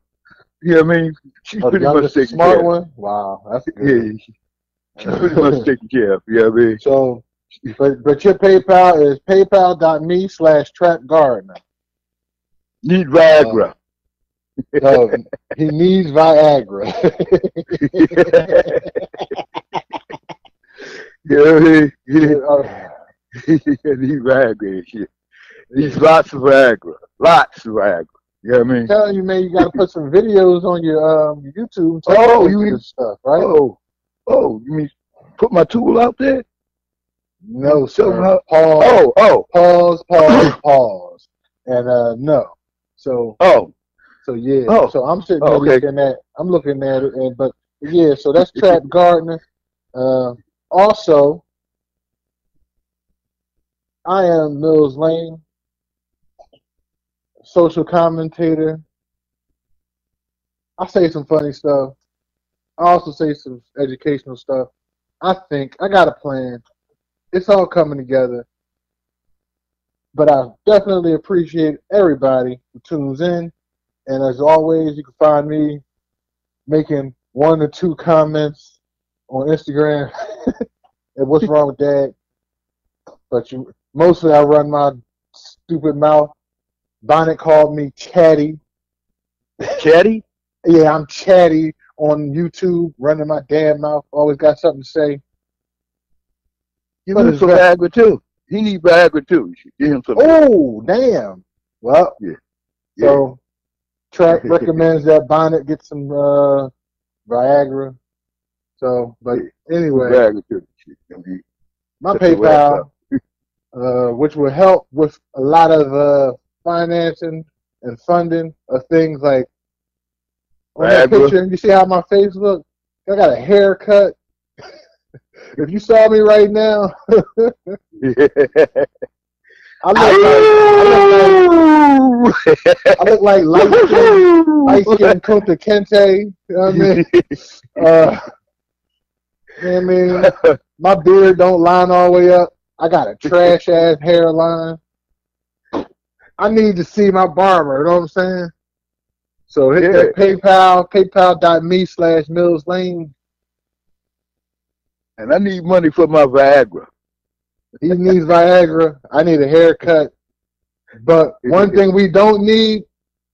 You know what I mean? She's Oh, the pretty much youngest, the taken smart care of. one. Wow, that's Yeah, good. she's pretty much taken care of. You know what I mean? So, but your PayPal is paypal.me/trapgardner. Need Uh, Viagra. he needs Viagra. You know what I mean? Uh, Need Viagra and shit. Needs lots of Viagra. Lots of Viagra. You know what I mean? telling you, man, you got to put some videos on your YouTube. Oh, you Taking mean, this stuff, right? you mean put my tool out there? No, Show 'em sir. how. Pause, Oh, pause, and no. So, oh, yeah. oh, So I'm sitting oh, here okay. looking at it, and but yeah. So that's Trap Gardner. Also, I am Mills Lane, social commentator. I say some funny stuff. I also say some educational stuff. I think I got a plan. It's all coming together. But I definitely appreciate everybody who tunes in. And as always, you can find me making 1 or 2 comments on Instagram. And what's wrong with that? But mostly I run my stupid mouth. Bonnet called me chatty. Chatty? Yeah, I'm chatty on YouTube, running my damn mouth. Always got something to say. Give But him it's some Viagra too. He need Viagra too. You should give him some. oh, damn. Well, Yeah. so Track recommends that Bonnet get some Viagra. So, but anyway, Viagra too. Shit. my Set your ass up. PayPal, which will help with a lot of financing and funding of things like on that Viagra. picture. You see how my face looks? I got a haircut. If you saw me right now, I look like light skinned Kunta Kinte. You know what I mean? You know what I mean? My beard don't line all the way up. I got a trash ass hairline. I need to see my barber, you know what I'm saying? So hit that PayPal, paypal.me/Mills Lane. And I need money for my Viagra. He needs Viagra. I need a haircut. But one thing we don't need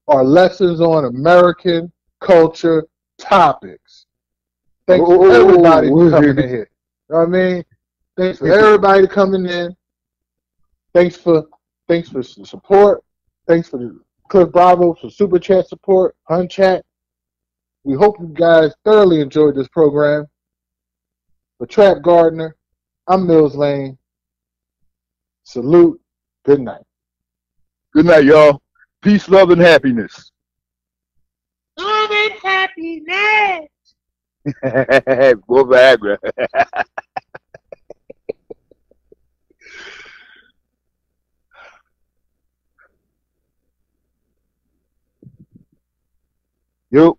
are lessons on American culture topics. Thanks for everybody for coming in here. You know what I mean? Thanks for everybody coming in. Thanks for the support. Thanks for the Cliff Bravo for Super Chat support, Hun Chat. We hope you guys thoroughly enjoyed this program. For Trap Gardner, I'm Mills Lane. Salute. Good night. Good night, y'all. Peace, love, and happiness. Love and happiness. More Viagra. Yo.